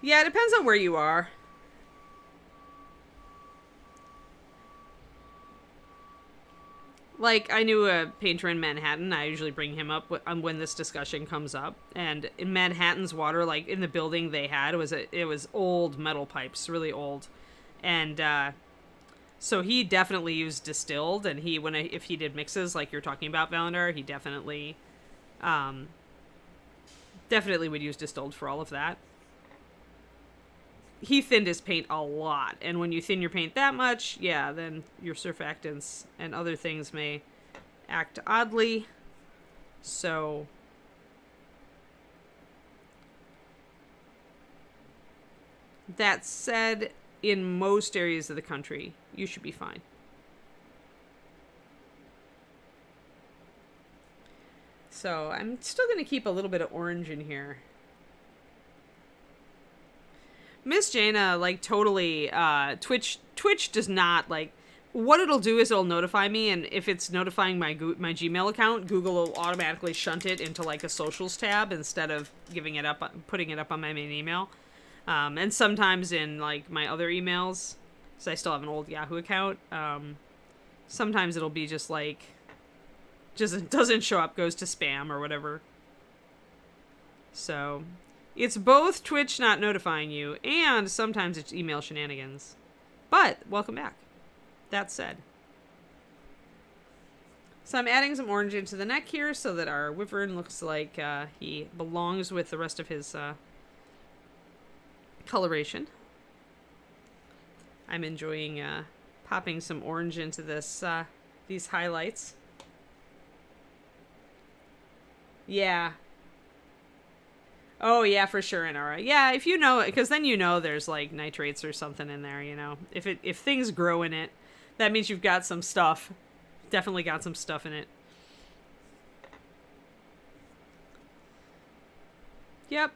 A: Yeah, it depends on where you are. Like, I knew a painter in Manhattan. I usually bring him up when this discussion comes up. And in Manhattan's water, like, in the building they had, it was old metal pipes, really old. And so he definitely used distilled. And if he did mixes, like you're talking about, Valandar, he definitely would use distilled for all of that. He thinned his paint a lot, and when you thin your paint that much, yeah, then your surfactants and other things may act oddly. So that said, in most areas of the country, you should be fine. So I'm still going to keep a little bit of orange in here. Miss Jaina, like, totally, Twitch does not, like, what it'll do is it'll notify me, and if it's notifying my Gmail account, Google will automatically shunt it into, like, a socials tab instead of putting it up on my main email. And sometimes in, like, my other emails, so I still have an old Yahoo account, sometimes it'll be just, like, just doesn't show up, goes to spam or whatever. So it's both Twitch not notifying you and sometimes it's email shenanigans. But welcome back. That said. So I'm adding some orange into the neck here so that our Wyvern looks like he belongs with the rest of his coloration. I'm enjoying popping some orange into this these highlights. Yeah. Oh, yeah, for sure, Inara. Yeah, if you know, because then you know there's, like, nitrates or something in there, you know. If things grow in it, that means you've got some stuff. Definitely got some stuff in it. Yep.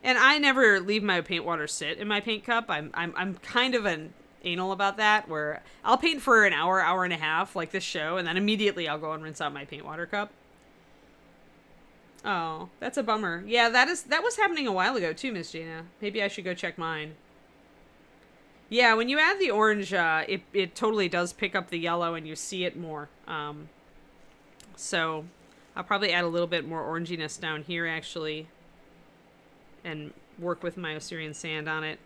A: And I never leave my paint water sit in my paint cup. I'm kind of an anal about that, where I'll paint for an hour, hour and a half, like this show, and then immediately I'll go and rinse out my paint water cup. Oh, that's a bummer. Yeah, that was happening a while ago too, Miss Gina. Maybe I should go check mine. Yeah, when you add the orange, it totally does pick up the yellow and you see it more. So I'll probably add a little bit more oranginess down here, actually, and work with my Osirian sand on it.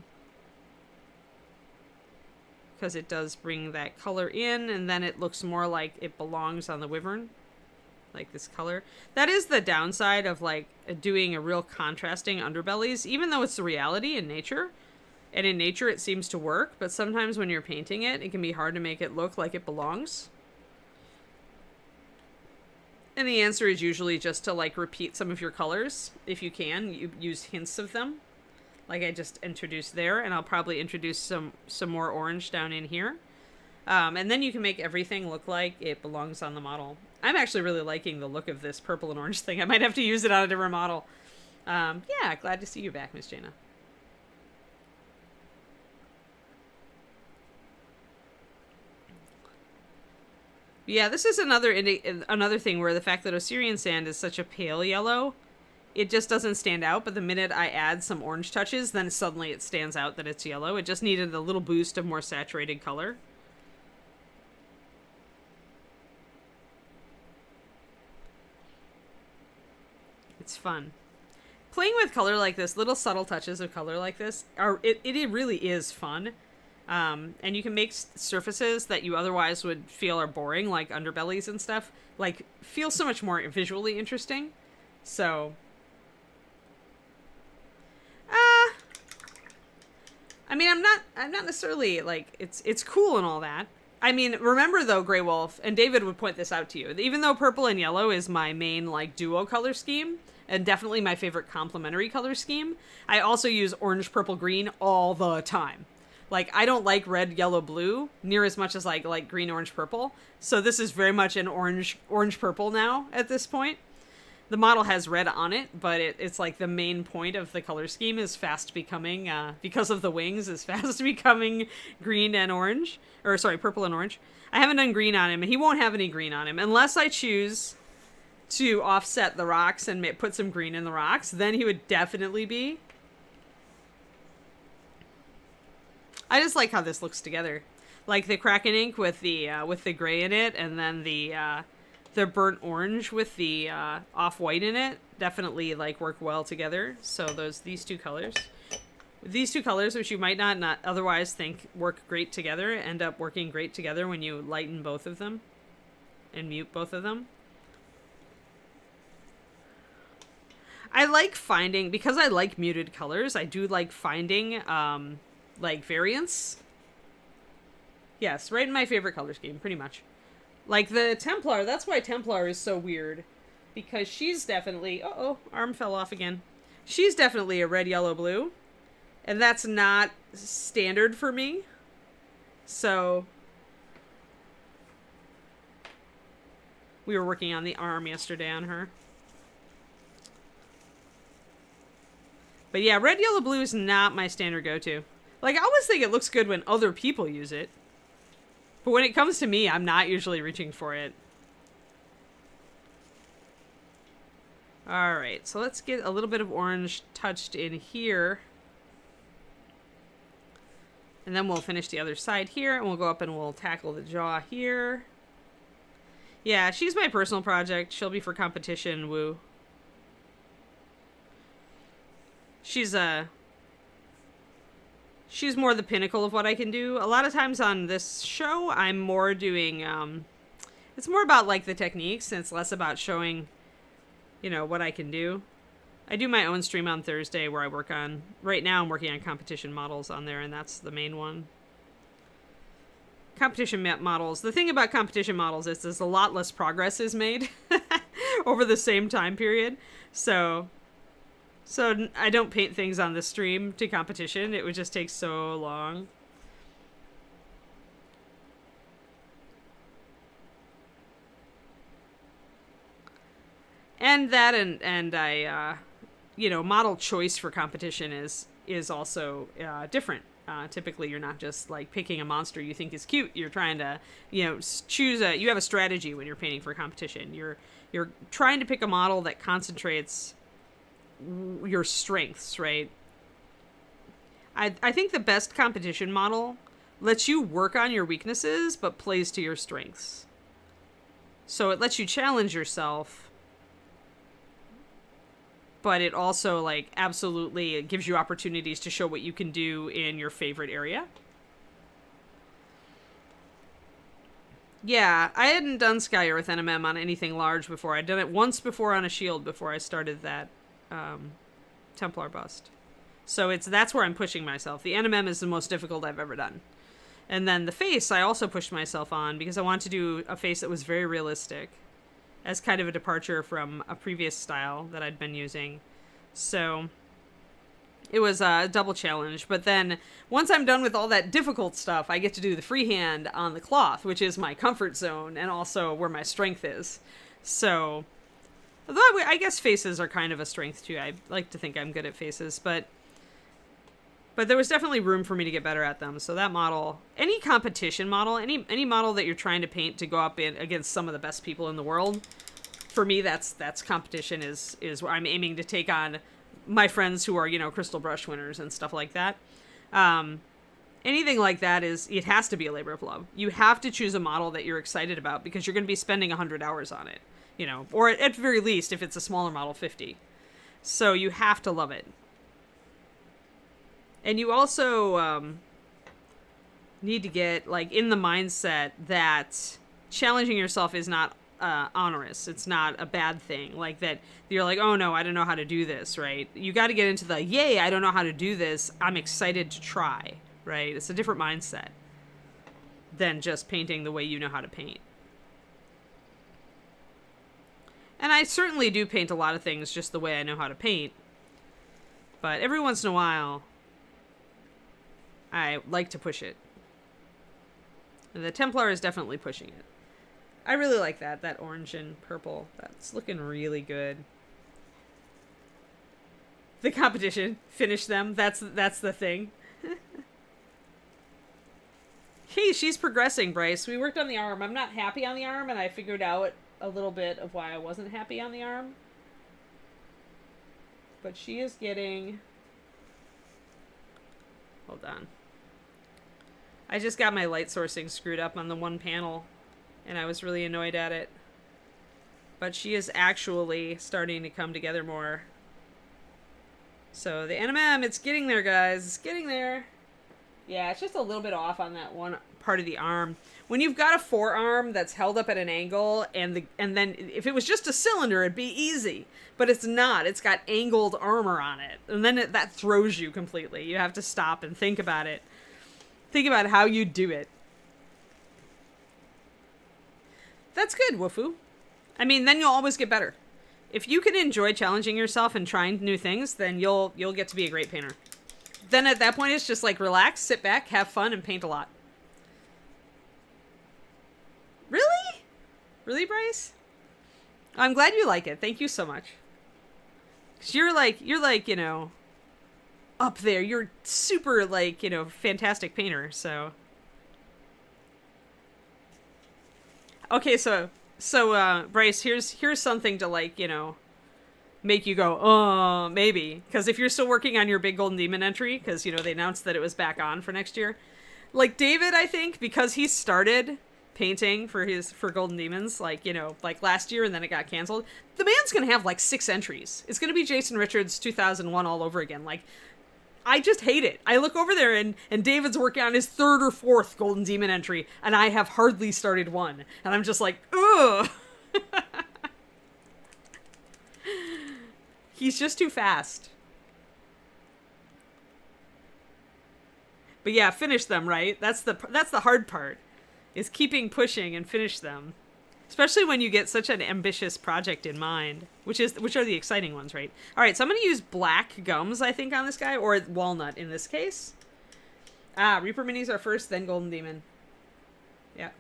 A: Because it does bring that color in, and then it looks more like it belongs on the Wyvern. Like this color. That is the downside of, like, doing a real contrasting underbellies, even though it's the reality in nature. And in nature it seems to work, but sometimes when you're painting it, it can be hard to make it look like it belongs. And the answer is usually just to, like, repeat some of your colors. If you can, you use hints of them. Like I just introduced there, and I'll probably introduce some more orange down in here. And then you can make everything look like it belongs on the model. I'm actually really liking the look of this purple and orange thing. I might have to use it on a different model. Yeah, glad to see you back, Miss Jana. Yeah, this is another thing where the fact that Osirian sand is such a pale yellow, it just doesn't stand out. But the minute I add some orange touches, then suddenly it stands out that it's yellow. It just needed a little boost of more saturated color. It's fun. Playing with color like this, little subtle touches of color like this, it really is fun. And you can make surfaces that you otherwise would feel are boring, like underbellies and stuff, like feel so much more visually interesting. So, I mean, I'm not necessarily, like, it's cool and all that. I mean, remember though, Grey Wolf, and David would point this out to you, even though purple and yellow is my main, like, duo color scheme, and definitely my favorite complementary color scheme, I also use orange, purple, green all the time. Like, I don't like red, yellow, blue near as much as I like green, orange, purple. So this is very much an orange, purple now at this point. The model has red on it, but it's like the main point of the color scheme is fast becoming, because of the wings, is fast becoming green and orange. Or, sorry, purple and orange. I haven't done green on him, and he won't have any green on him. Unless I choose to offset the rocks and put some green in the rocks, then he would definitely be. I just like how this looks together. Like the Kraken ink with the gray in it, and then the burnt orange with the off-white in it, definitely, like, work well together. So these two colors, which you might not otherwise think work great together, end up working great together when you lighten both of them and mute both of them. I like finding, because I like muted colors, I do like finding like variants. Yes, right in my favorite color scheme, pretty much. Like the Templar, that's why Templar is so weird. Because she's definitely... Uh-oh, arm fell off again. She's definitely a red, yellow, blue. And that's not standard for me. So... we were working on the arm yesterday on her. But yeah, red, yellow, blue is not my standard go-to. Like, I always think it looks good when other people use it. But when it comes to me, I'm not usually reaching for it. Alright, so let's get a little bit of orange touched in here. And then we'll finish the other side here, and we'll go up and we'll tackle the jaw here. Yeah, she's my personal project. She'll be for competition, woo. She's she's more the pinnacle of what I can do. A lot of times on this show, I'm more doing, it's more about, like, the techniques, and it's less about showing, you know, what I can do. I do my own stream on Thursday where I work on, right now I'm working on competition models on there, and that's the main one. Competition models. The thing about competition models is there's a lot less progress is made over the same time period. So I don't paint things on the stream to competition. It would just take so long. And that and I, you know, model choice for competition is also different. Typically, you're not just like picking a monster you think is cute. You're trying to, you know, you have a strategy when you're painting for competition. You're trying to pick a model that concentrates your strengths, right? I think the best competition model lets you work on your weaknesses, but plays to your strengths. So it lets you challenge yourself, but it also, like, absolutely it gives you opportunities to show what you can do in your favorite area. Yeah, I hadn't done Sky Earth NMM on anything large before. I'd done it once before on a shield before I started that Templar bust. So that's where I'm pushing myself. The NMM is the most difficult I've ever done. And then the face I also pushed myself on because I wanted to do a face that was very realistic, as kind of a departure from a previous style that I'd been using. So it was a double challenge. But then once I'm done with all that difficult stuff, I get to do the freehand on the cloth, which is my comfort zone and also where my strength is. So, although I guess faces are kind of a strength too. I like to think I'm good at faces, but there was definitely room for me to get better at them. So that model, any competition model, any model that you're trying to paint to go up against some of the best people in the world, for me, that's competition is where I'm aiming to take on my friends who are, you know, Crystal Brush winners and stuff like that. Anything like that it has to be a labor of love. You have to choose a model that you're excited about because you're going to be spending 100 hours on it, you know, or at the very least, if it's a smaller model, 50. So you have to love it. And you also need to get, like, in the mindset that challenging yourself is not onerous. It's not a bad thing. Like, that you're like, oh no, I don't know how to do this, right? You got to get into the, yay, I don't know how to do this. I'm excited to try, right? It's a different mindset than just painting the way you know how to paint. And I certainly do paint a lot of things just the way I know how to paint. But every once in a while, I like to push it. And the Templar is definitely pushing it. I really like that orange and purple. That's looking really good. The competition, finish them. That's the thing. Hey, she's progressing, Bryce. We worked on the arm. I'm not happy on the arm, and I figured out a little bit of why I wasn't happy on the arm. But she is getting... Hold on. I just got my light sourcing screwed up on the one panel, and I was really annoyed at it. But she is actually starting to come together more. So the NMM, it's getting there, guys. It's getting there. Yeah, it's just a little bit off on that one part of the arm. When you've got a forearm that's held up at an angle, and then if it was just a cylinder, it'd be easy. But it's not. It's got angled armor on it. And then that throws you completely. You have to stop and think about it. Think about how you do it. That's good, Woofu. I mean, then you'll always get better. If you can enjoy challenging yourself and trying new things, then you'll get to be a great painter. Then at that point, it's just like relax, sit back, have fun, and paint a lot. Really? Really, Bryce? I'm glad you like it. Thank you so much. 'Cause you're like, you know, up there. You're super, like, you know, fantastic painter, so. Okay, so Bryce, here's something to, like, you know, make you go, oh, maybe. Because if you're still working on your big Golden Demon entry, because, you know, they announced that it was back on for next year. Like, David, I think, because he started painting for Golden Demons, like, you know, like last year, and then it got canceled. The man's gonna have like 6 entries. It's gonna be Jason Richards 2001 all over again. Like, I just hate it. I look over there and David's working on his 3rd or 4th Golden Demon entry, and I have hardly started one. And I'm just like, ugh. He's just too fast. But yeah, finish them, right? That's the hard part, is keeping pushing and finish them. Especially when you get such an ambitious project in mind, which are the exciting ones, right? All right, so I'm going to use black gums, I think, on this guy, or walnut in this case. Reaper Minis are first, then Golden Demon. Yeah.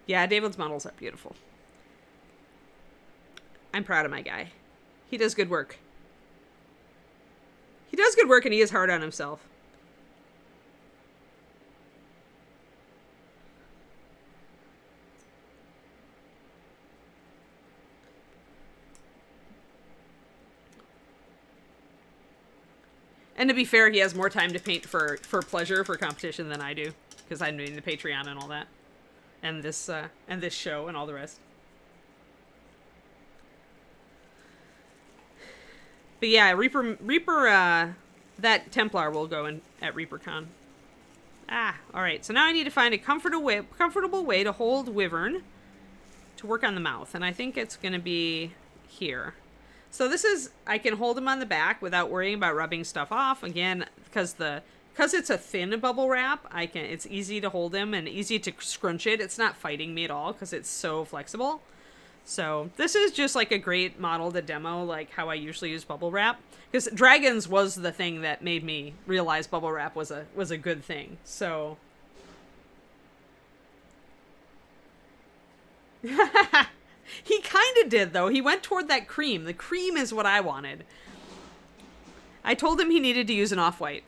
A: Yeah, David's models are beautiful. I'm proud of my guy. He does good work. He does good work, and he is hard on himself. And to be fair, he has more time to paint for pleasure, for competition than I do, because I'm doing the Patreon and all that, and this show and all the rest. But yeah, Reaper, that Templar will go in at ReaperCon. All right. So now I need to find a comfortable way to hold Wyvern to work on the mouth, and I think it's going to be here. So this is, I can hold him on the back without worrying about rubbing stuff off. Again, because it's a thin bubble wrap, it's easy to hold him and easy to scrunch it. It's not fighting me at all because it's so flexible. So this is just like a great model to demo like how I usually use bubble wrap, because dragons was the thing that made me realize bubble wrap was a good thing. So he kind of did, though. He went toward that cream. The cream is what I wanted. I told him he needed to use an off-white.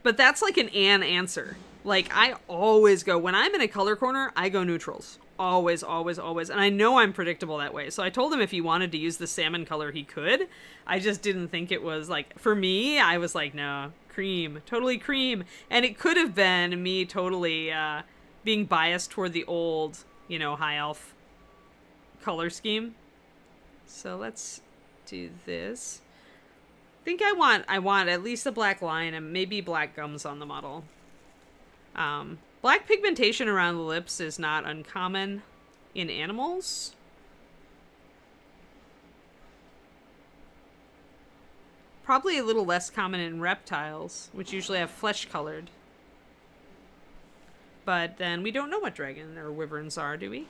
A: But that's like an answer. Like, I always go, when I'm in a color corner, I go neutrals. Always, always, always. And I know I'm predictable that way. So I told him if he wanted to use the salmon color, he could. I just didn't think it was, like, for me, I was like, no, cream. Totally cream. And it could have been me totally being biased toward the old, you know, high elf color scheme. So let's do this. I think I want at least a black line and maybe black gums on the model. Black pigmentation around the lips is not uncommon in animals. Probably a little less common in reptiles, which usually have flesh colored. But then we don't know what dragon or wyverns are, do we?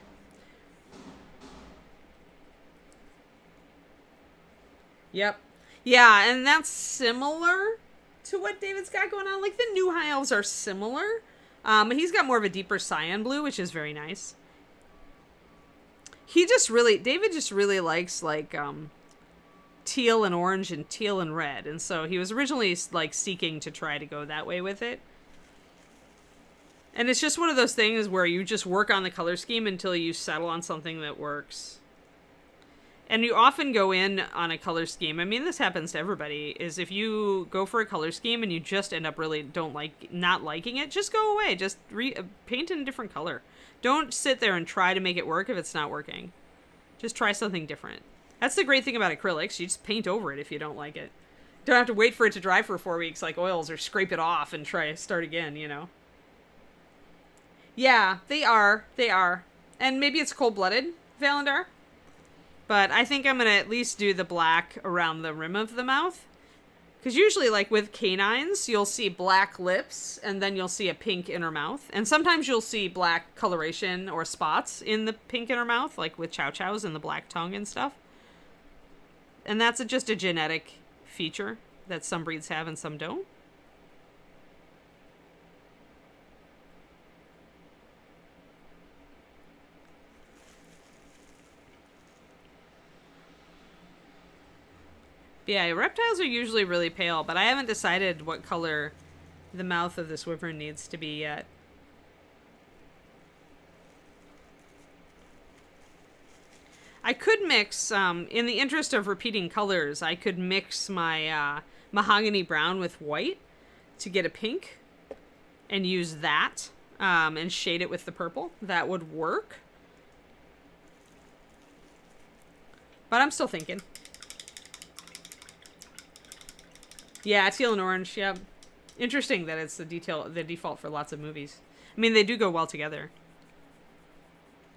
A: Yep. Yeah, and that's similar to what David's got going on. Like, the new high elves are similar. He's got more of a deeper cyan blue, which is very nice. David just really likes, like, teal and orange and teal and red. And so he was originally, like, seeking to try to go that way with it. And it's just one of those things where you just work on the color scheme until you settle on something that works. And you often go in on a color scheme. I mean, this happens to everybody, is if you go for a color scheme and you just end up really not liking it, just go away. Just paint in a different color. Don't sit there and try to make it work if it's not working. Just try something different. That's the great thing about acrylics. You just paint over it if you don't like it. Don't have to wait for it to dry for 4 weeks like oils, or scrape it off and try to start again, you know? Yeah, they are. They are. And maybe it's cold-blooded, Valandar. But I think I'm going to at least do the black around the rim of the mouth. Because usually, like, with canines, you'll see black lips, and then you'll see a pink inner mouth. And sometimes you'll see black coloration or spots in the pink inner mouth, like with chow chows and the black tongue and stuff. And that's just a genetic feature that some breeds have and some don't. Yeah, reptiles are usually really pale, but I haven't decided what color the mouth of this wyvern needs to be yet. I could mix, in the interest of repeating colors, I could mix my mahogany brown with white to get a pink and use that and shade it with the purple. That would work. But I'm still thinking. Yeah, teal and orange. Yep. Interesting that it's the default for lots of movies. I mean, they do go well together.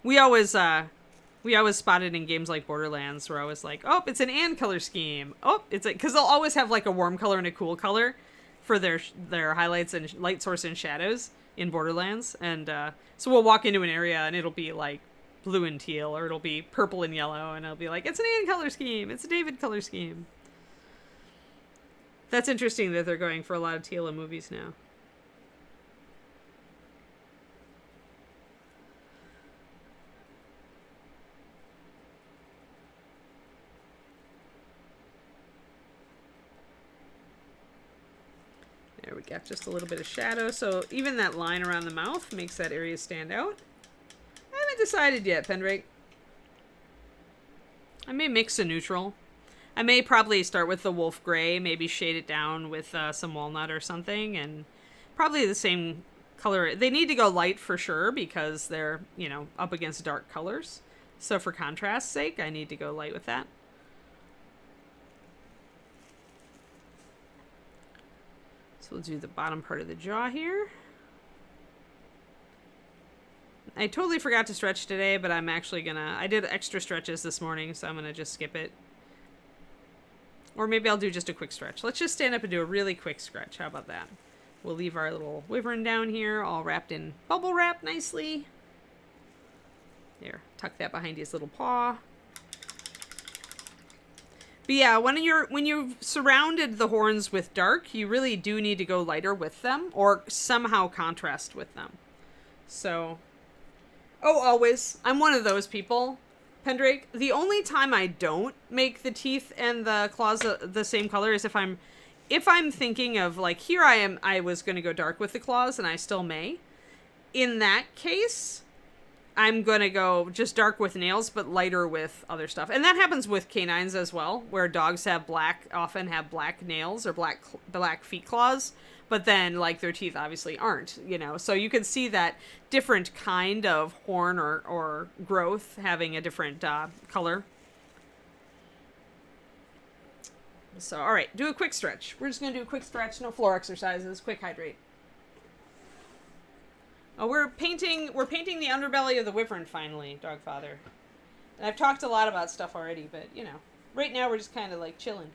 A: We always spotted in games like Borderlands where I was like, oh, it's an and color scheme. Oh, it's because they'll always have like a warm color and a cool color for their highlights and light source and shadows in Borderlands. And so we'll walk into an area and it'll be like blue and teal, or it'll be purple and yellow, and it'll be like, it's an and color scheme. It's a David color scheme. That's interesting that they're going for a lot of teal in movies now. There we got just a little bit of shadow, so even that line around the mouth makes that area stand out. I haven't decided yet, Pendrake. I may mix a neutral. I may probably start with the wolf gray, maybe shade it down with some walnut or something, and probably the same color. They need to go light for sure because they're, you know, up against dark colors. So for contrast's sake, I need to go light with that. So we'll do the bottom part of the jaw here. I totally forgot to stretch today, but I'm actually I did extra stretches this morning, so I'm gonna just skip it. Or maybe I'll do just a quick stretch. Let's just stand up and do a really quick stretch. How about that? We'll leave our little wyvern down here, all wrapped in bubble wrap nicely. There, tuck that behind his little paw. But yeah, when you've surrounded the horns with dark, you really do need to go lighter with them, or somehow contrast with them. So, oh, always. I'm one of those people. Pendrake, the only time I don't make the teeth and the claws the same color is if I'm thinking of, like, here I was going to go dark with the claws, and I still may. In that case, I'm going to go just dark with nails, but lighter with other stuff. And that happens with canines as well, where dogs often have black nails or black feet claws, but then, like, their teeth obviously aren't, you know. So you can see that different kind of horn or growth having a different color. So, all right, do a quick stretch. We're just going to do a quick stretch, no floor exercises, quick hydrate. Oh, we're painting the underbelly of the wyvern finally, Dogfather. And I've talked a lot about stuff already, but, you know, right now we're just kind of, like, chilling.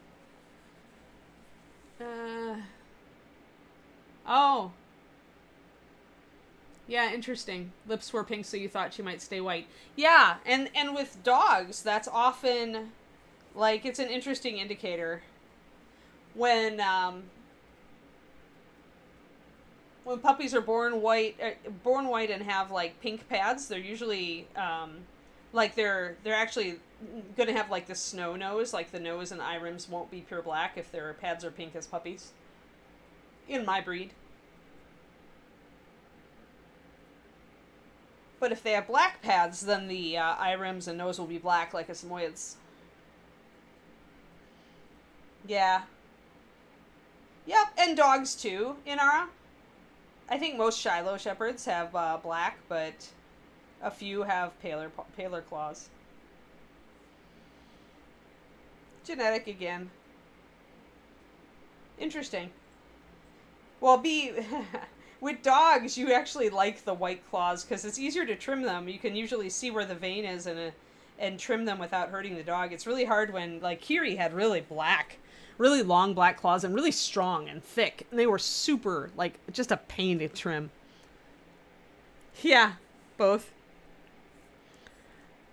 A: Oh. Yeah, interesting. Lips were pink, so you thought she might stay white. Yeah, and with dogs, that's often, like, it's an interesting indicator. When puppies are born white and have, like, pink pads, they're usually, like, they're actually going to have, like, the snow nose, like, the nose and eye rims won't be pure black if their pads are pink as puppies. In my breed. But if they have black pads, then the eye rims and nose will be black like a Samoyed's. Yeah. Yep, and dogs too, Inara. I think most Shiloh Shepherds have black, but a few have paler claws. Genetic again. Interesting. Well, with dogs, you actually like the white claws because it's easier to trim them. You can usually see where the vein is and trim them without hurting the dog. It's really hard when, like, Kiri had really long black claws and really strong and thick. And they were super, like, just a pain to trim. Yeah, both.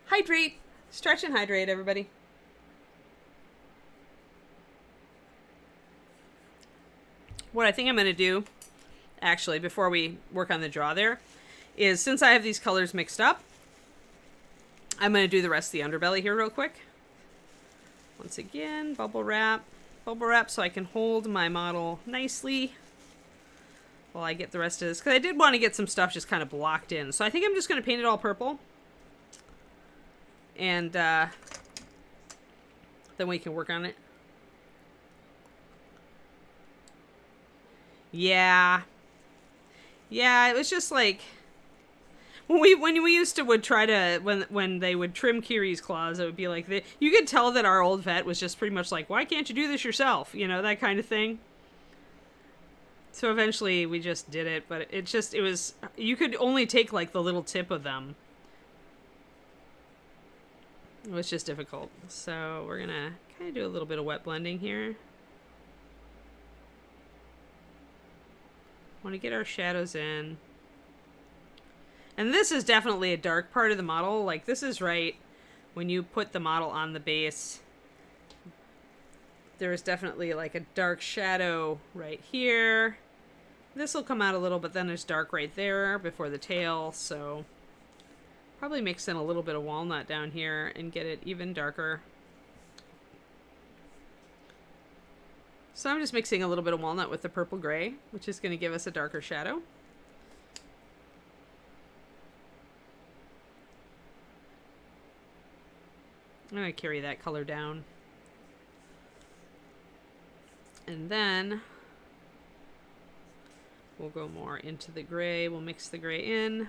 A: Hydrate. Stretch and hydrate, everybody. What I think I'm going to do, actually, before we work on the jaw there, is since I have these colors mixed up, I'm going to do the rest of the underbelly here real quick. Once again, bubble wrap so I can hold my model nicely while I get the rest of this. Because I did want to get some stuff just kind of blocked in. So I think I'm just going to paint it all purple. And then we can work on it. Yeah. Yeah, it was just like when we used to would try to when they would trim Kiri's claws, it would be like you could tell that our old vet was just pretty much like, why can't you do this yourself? You know, that kind of thing. So eventually we just did it, but it was you could only take like the little tip of them. It was just difficult. So we're gonna kind of do a little bit of wet blending here. Want to get our shadows in. And this is definitely a dark part of the model. Like, this is right when you put the model on the base. There is definitely like a dark shadow right here. This will come out a little, but then there's dark right there before the tail. So probably mix in a little bit of walnut down here and get it even darker. So I'm just mixing a little bit of walnut with the purple gray, which is going to give us a darker shadow. I'm going to carry that color down. And then we'll go more into the gray. We'll mix the gray in.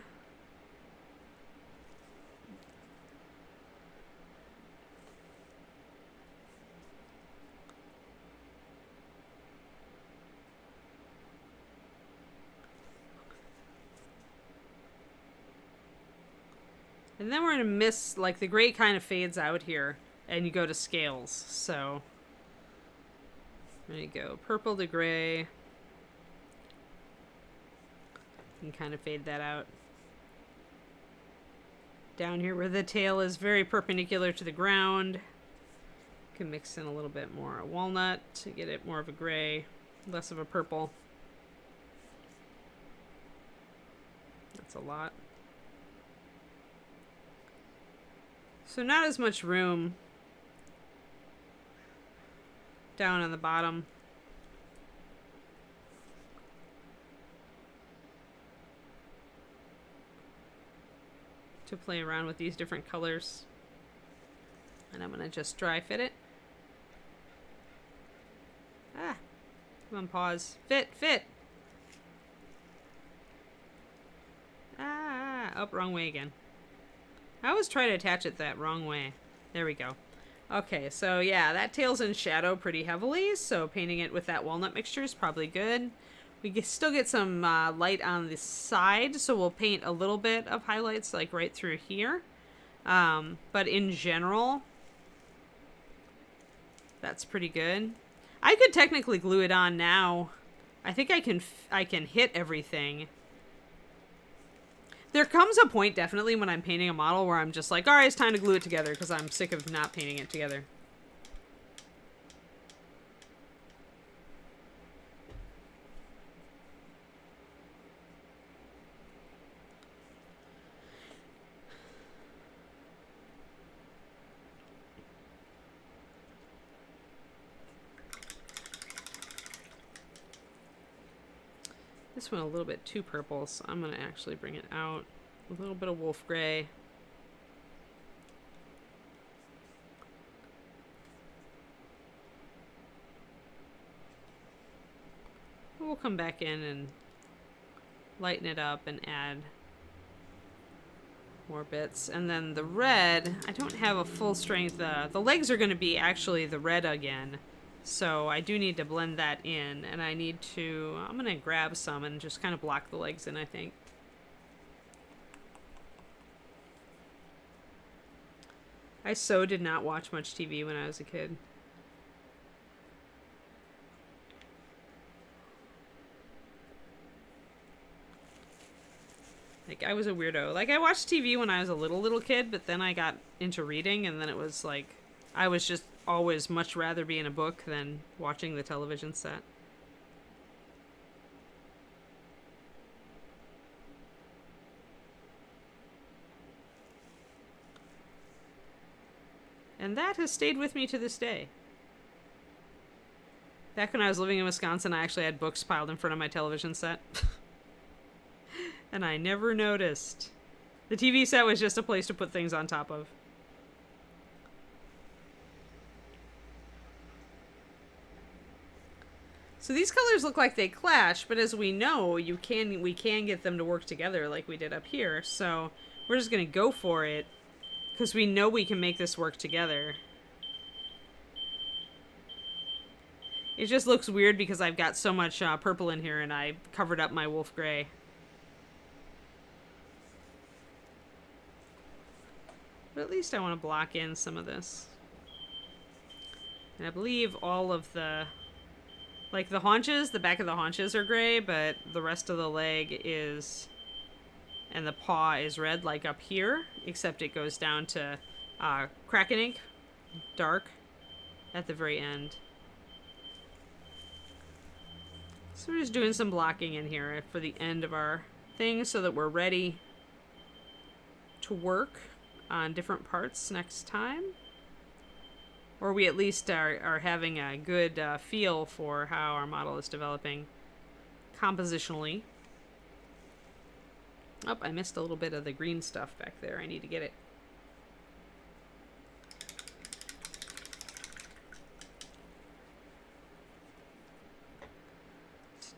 A: And then we're going to miss, like, the gray kind of fades out here, and you go to scales. So, there you go. Purple to gray. And kind of fade that out. Down here where the tail is very perpendicular to the ground. You can mix in a little bit more walnut to get it more of a gray, less of a purple. That's a lot. So not as much room down on the bottom. To play around with these different colors. And I'm going to just dry fit it. Ah, come on, pause. Fit. Ah, oh, wrong way again. I always try to attach it that wrong way. There we go. Okay, so yeah, that tail's in shadow pretty heavily, so painting it with that walnut mixture is probably good. We still get some light on the side, so we'll paint a little bit of highlights like right through here. But in general, that's pretty good. I could technically glue it on now. I think I can hit everything. There comes a point, definitely, when I'm painting a model where I'm just like, all right, it's time to glue it together because I'm sick of not painting it together. This went a little bit too purple, so I'm going to actually bring it out. A little bit of wolf gray. We'll come back in and lighten it up and add more bits. And then the red, I don't have a full strength. The legs are going to be actually the red again. So I do need to blend that in, and I'm going to grab some and just kind of block the legs in, I think. I so did not watch much TV when I was a kid. Like, I was a weirdo. Like, I watched TV when I was a little kid, but then I got into reading, and then it was like, I was just always much rather be in a book than watching the television set. And that has stayed with me to this day. Back when I was living in Wisconsin, I actually had books piled in front of my television set. And I never noticed. The TV set was just a place to put things on top of. So these colors look like they clash, but as we know, we can get them to work together like we did up here. So we're just gonna go for it because we know we can make this work together. It just looks weird because I've got so much purple in here and I covered up my wolf gray. But at least I want to block in some of this. And I believe all of the, like the haunches, the back of the haunches are gray, but the rest of the leg is, and the paw is red like up here, except it goes down to Kraken ink, dark, at the very end. So we're just doing some blocking in here for the end of our thing so that we're ready to work on different parts next time. Or we at least are having a good feel for how our model is developing compositionally. Oh, I missed a little bit of the green stuff back there. I need to get it.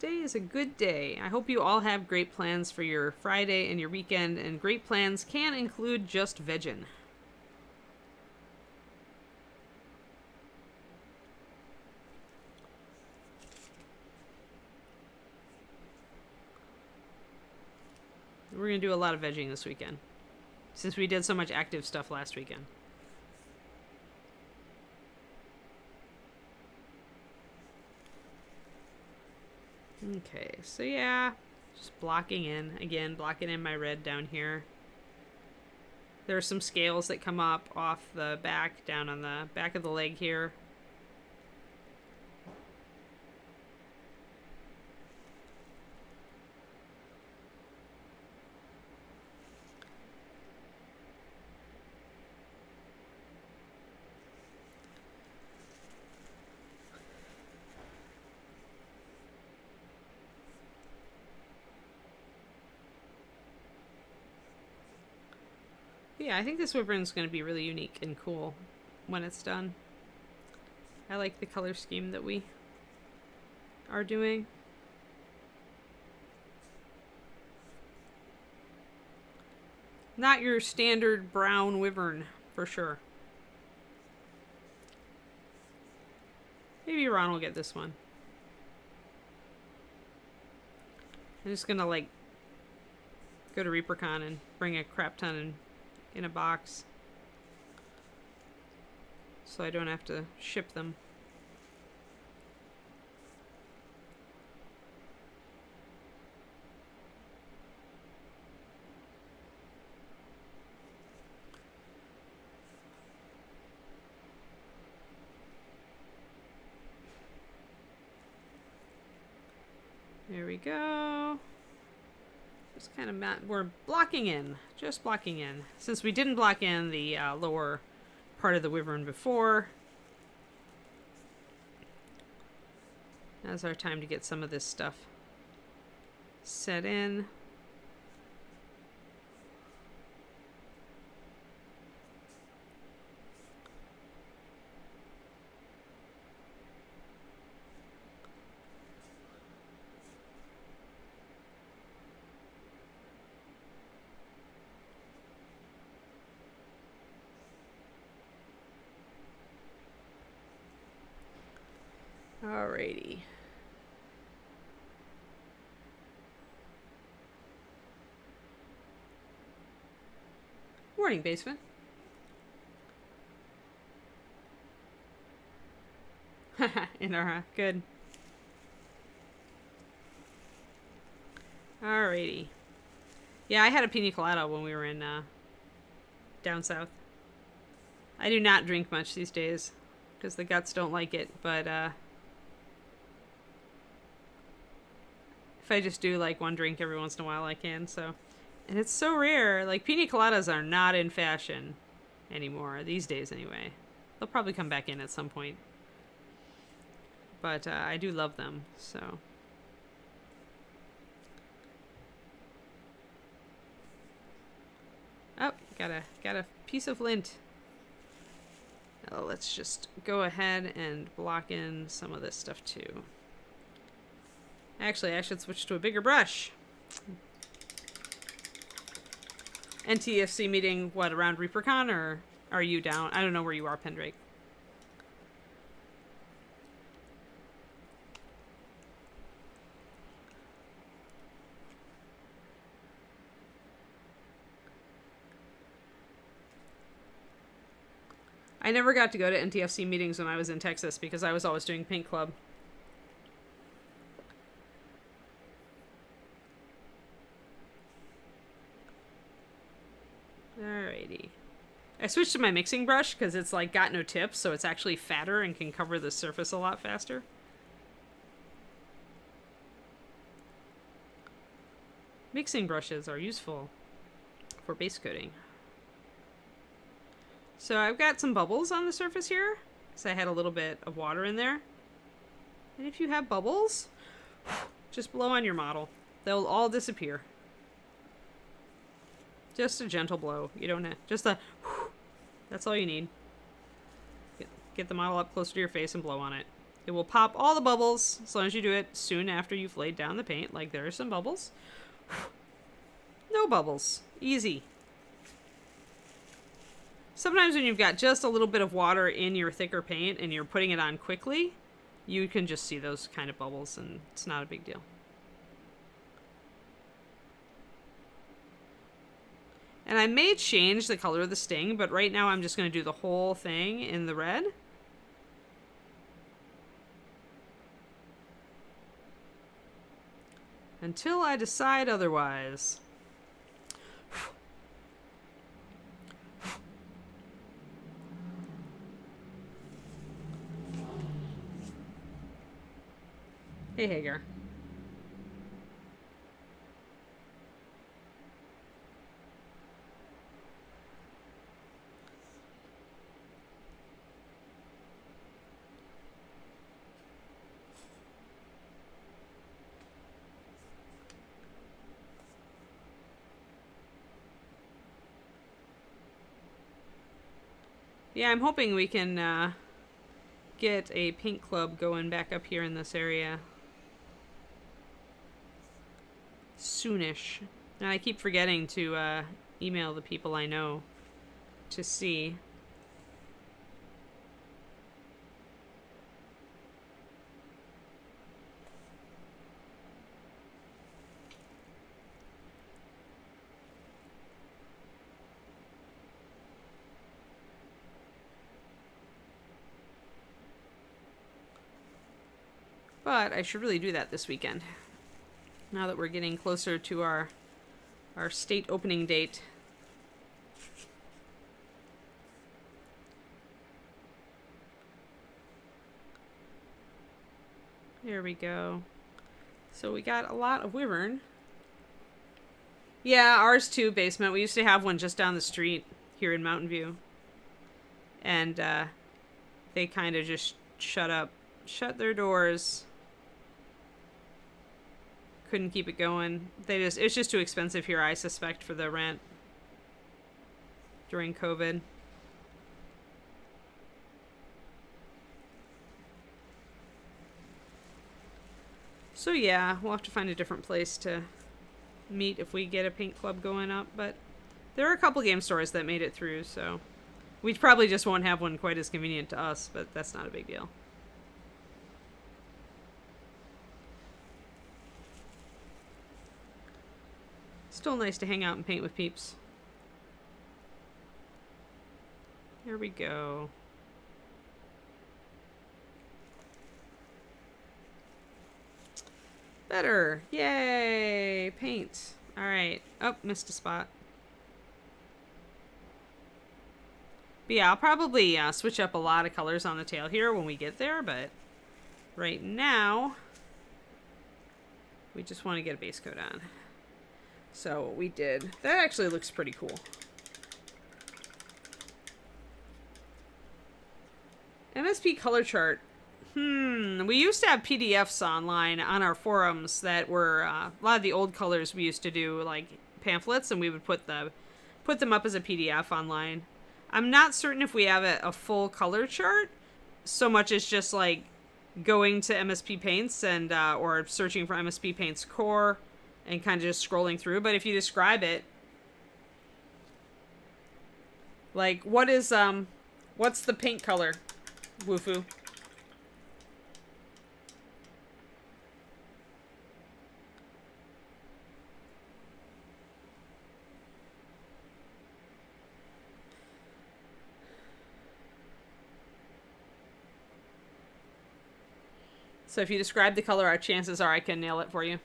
A: Today is a good day. I hope you all have great plans for your Friday and your weekend, and great plans can include just vegging. We're going to do a lot of vegging this weekend, since we did so much active stuff last weekend. Okay, so yeah, just blocking in. Again, blocking in my red down here. There are some scales that come up off the back, down on the back of the leg here. Yeah, I think this Wyvern's going to be really unique and cool when it's done. I like the color scheme that we are doing. Not your standard brown Wyvern, for sure. Maybe Ron will get this one. I'm just going to, like, go to ReaperCon and bring a crap ton in a box, so I don't have to ship them. There we go. Just kind of we're blocking in, just blocking in. Since we didn't block in the lower part of the Wyvern before, now's our time to get some of this stuff set in. Alrighty. Morning, basement. Inara, good. Alrighty. Yeah, I had a pina colada when we were in down south. I do not drink much these days because the guts don't like it, but if I just do like one drink every once in a while, I can. So, and it's so rare. Like, pina coladas are not in fashion anymore these days, anyway. They'll probably come back in at some point, but I do love them. So, oh, got a piece of lint. Oh, let's just go ahead and block in some of this stuff too. Actually, I should switch to a bigger brush. NTFC meeting, what, around ReaperCon, or are you down? I don't know where you are, Pendrake. I never got to go to NTFC meetings when I was in Texas because I was always doing Paint Club. Alrighty. I switched to my mixing brush because it's like got no tips, so it's actually fatter and can cover the surface a lot faster. Mixing brushes are useful for base coating. So I've got some bubbles on the surface here because I had a little bit of water in there. And if you have bubbles, just blow on your model. They'll all disappear. Just a gentle blow. You don't have, just a, that's all you need. Get the model up closer to your face and blow on it. It will pop all the bubbles as long as you do it soon after you've laid down the paint. Like there are some bubbles. No bubbles. Easy. Sometimes when you've got just a little bit of water in your thicker paint and you're putting it on quickly, you can just see those kind of bubbles and it's not a big deal. And I may change the color of the sting, but right now I'm just going to do the whole thing in the red. Until I decide otherwise. Hey, Hagar. Yeah, I'm hoping we can get a paint club going back up here in this area soonish. And I keep forgetting to email the people I know to see. But I should really do that this weekend. Now that we're getting closer to our state opening date. There we go. So we got a lot of Wyvern. Yeah, ours too, basement. We used to have one just down the street here in Mountain View. And they kind of just shut their doors. Couldn't keep it going. It's just too expensive here, I suspect, for the rent during COVID. So yeah, we'll have to find a different place to meet if we get a paint club going up, but there are a couple game stores that made it through, so we probably just won't have one quite as convenient to us, but that's not a big deal. Still nice to hang out and paint with peeps. Here we go. Better. Yay! Paint. Alright. Oh, missed a spot. But yeah, I'll probably switch up a lot of colors on the tail here when we get there, but right now, we just want to get a base coat on. So what we did, that actually looks pretty cool. MSP color chart. We used to have PDFs online on our forums that were a lot of the old colors we used to do, like pamphlets, and we would put them up as a PDF online. I'm not certain if we have a full color chart, so much as just like going to MSP Paints and or searching for MSP Paints core and kind of just scrolling through. But if you describe it, like what's the paint color, Woofu? So if you describe the color, our chances are I can nail it for you.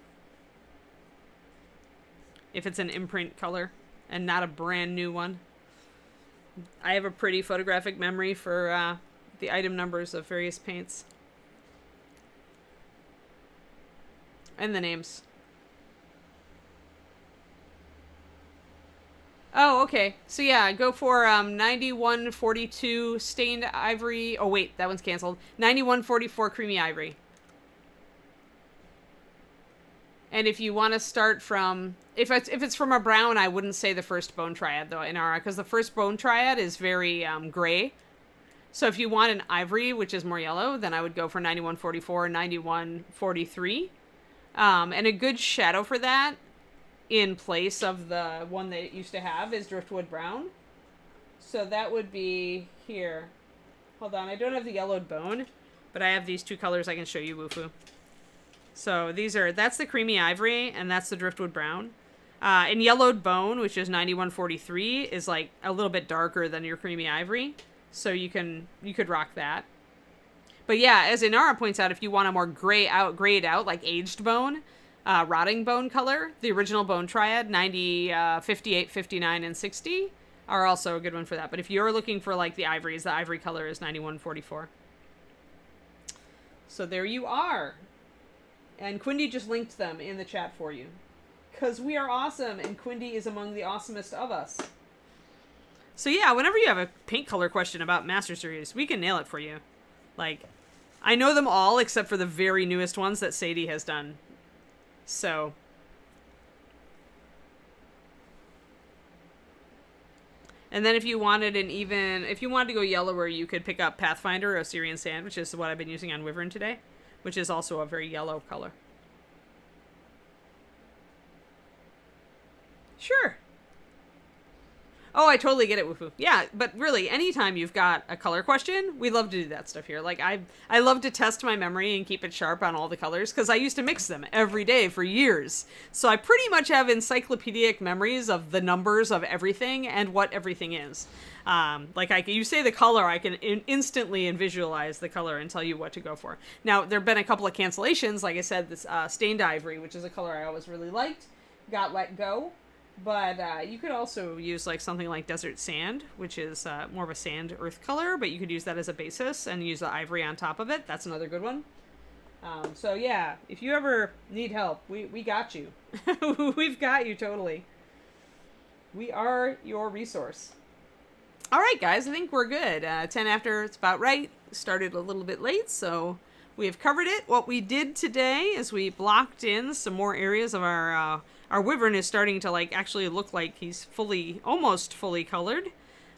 A: If it's an imprint color and not a brand new one. I have a pretty photographic memory for the item numbers of various paints. And the names. Oh, okay. So yeah, go for 9142 stained ivory. Oh wait, that one's canceled. 9144 creamy ivory. And if you want to start from, if it's from a brown, I wouldn't say the first bone triad though, Inara, because the first bone triad is very gray. So if you want an ivory, which is more yellow, then I would go for 9144, 9143. And a good shadow for that, in place of the one that it used to have, is driftwood brown. So that would be here. Hold on, I don't have the yellowed bone, but I have these two colors I can show you, Woofu. So that's the creamy ivory, and that's the driftwood brown. And yellowed bone, which is 9143, is like a little bit darker than your creamy ivory. So you could rock that. But yeah, as Inara points out, if you want a more grayed out, like aged bone, rotting bone color, the original bone triad, 90, 58, 59, and 60 are also a good one for that. But if you're looking for like the ivories, the ivory color is 9144. So there you are. And Quindy just linked them in the chat for you. Because we are awesome, and Quindy is among the awesomest of us. So yeah, whenever you have a paint color question about Master Series, we can nail it for you. Like, I know them all except for the very newest ones that Sadie has done. So. And then if you wanted to go yellower, you could pick up Pathfinder or Syrian Sand, which is what I've been using on Wyvern today, which is also a very yellow color. Sure. Oh, I totally get it, Woofu. Yeah, but really, anytime you've got a color question, we love to do that stuff here. Like, I love to test my memory and keep it sharp on all the colors, because I used to mix them every day for years. So I pretty much have encyclopedic memories of the numbers of everything and what everything is. You say the color, I can instantly visualize the color and tell you what to go for. Now, there have been a couple of cancellations. Like I said, this stained ivory, which is a color I always really liked, got let go. But you could also use like something like desert sand, which is more of a sand earth color, but you could use that as a basis and use the ivory on top of it. That's another good one. So yeah, if you ever need help, we got you. We've got you totally. We are your resource. All right, guys, I think we're good. 10 after, it's about right. Started a little bit late, so we have covered it. What we did today is we blocked in some more areas of our Wyvern is starting to like actually look like he's almost fully colored.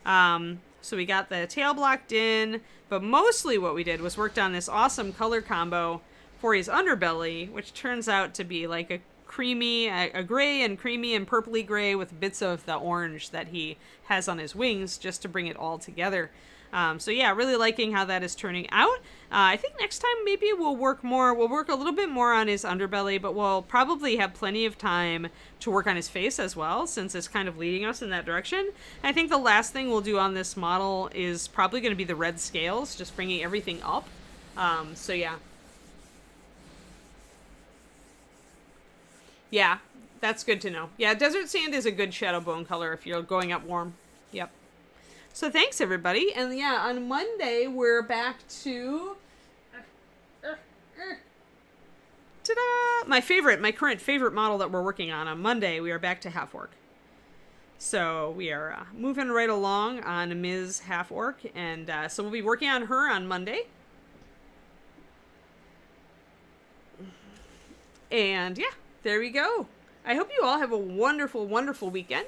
A: So we got the tail blocked in, but mostly what we did was worked on this awesome color combo for his underbelly, which turns out to be like a gray and creamy and purpley gray with bits of the orange that he has on his wings, just to bring it all together. So yeah, really liking how that is turning out. I think next time maybe we'll work a little bit more on his underbelly, but we'll probably have plenty of time to work on his face as well, since it's kind of leading us in that direction. I think the last thing we'll do on this model is probably going to be the red scales, just bringing everything up. So yeah. Yeah, that's good to know. Yeah, desert sand is a good shadow bone color if you're going up warm. Yep. So thanks, everybody. And yeah, on Monday, we're back to... ta-da! My current favorite model that we're working on Monday, we are back to Half Orc. So we are moving right along on Ms. Half Orc. And so we'll be working on her on Monday. And yeah, there we go. I hope you all have a wonderful, wonderful weekend.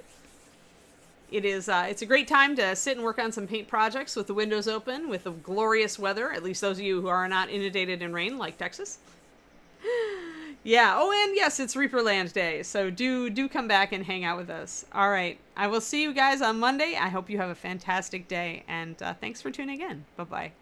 A: it's a great time to sit and work on some paint projects with the windows open, with the glorious weather, at least those of you who are not inundated in rain like Texas. Yeah. Oh, and yes, it's Reaperland Day, so do come back and hang out with us. All right. I will see you guys on Monday. I hope you have a fantastic day, and thanks for tuning in. Bye-bye.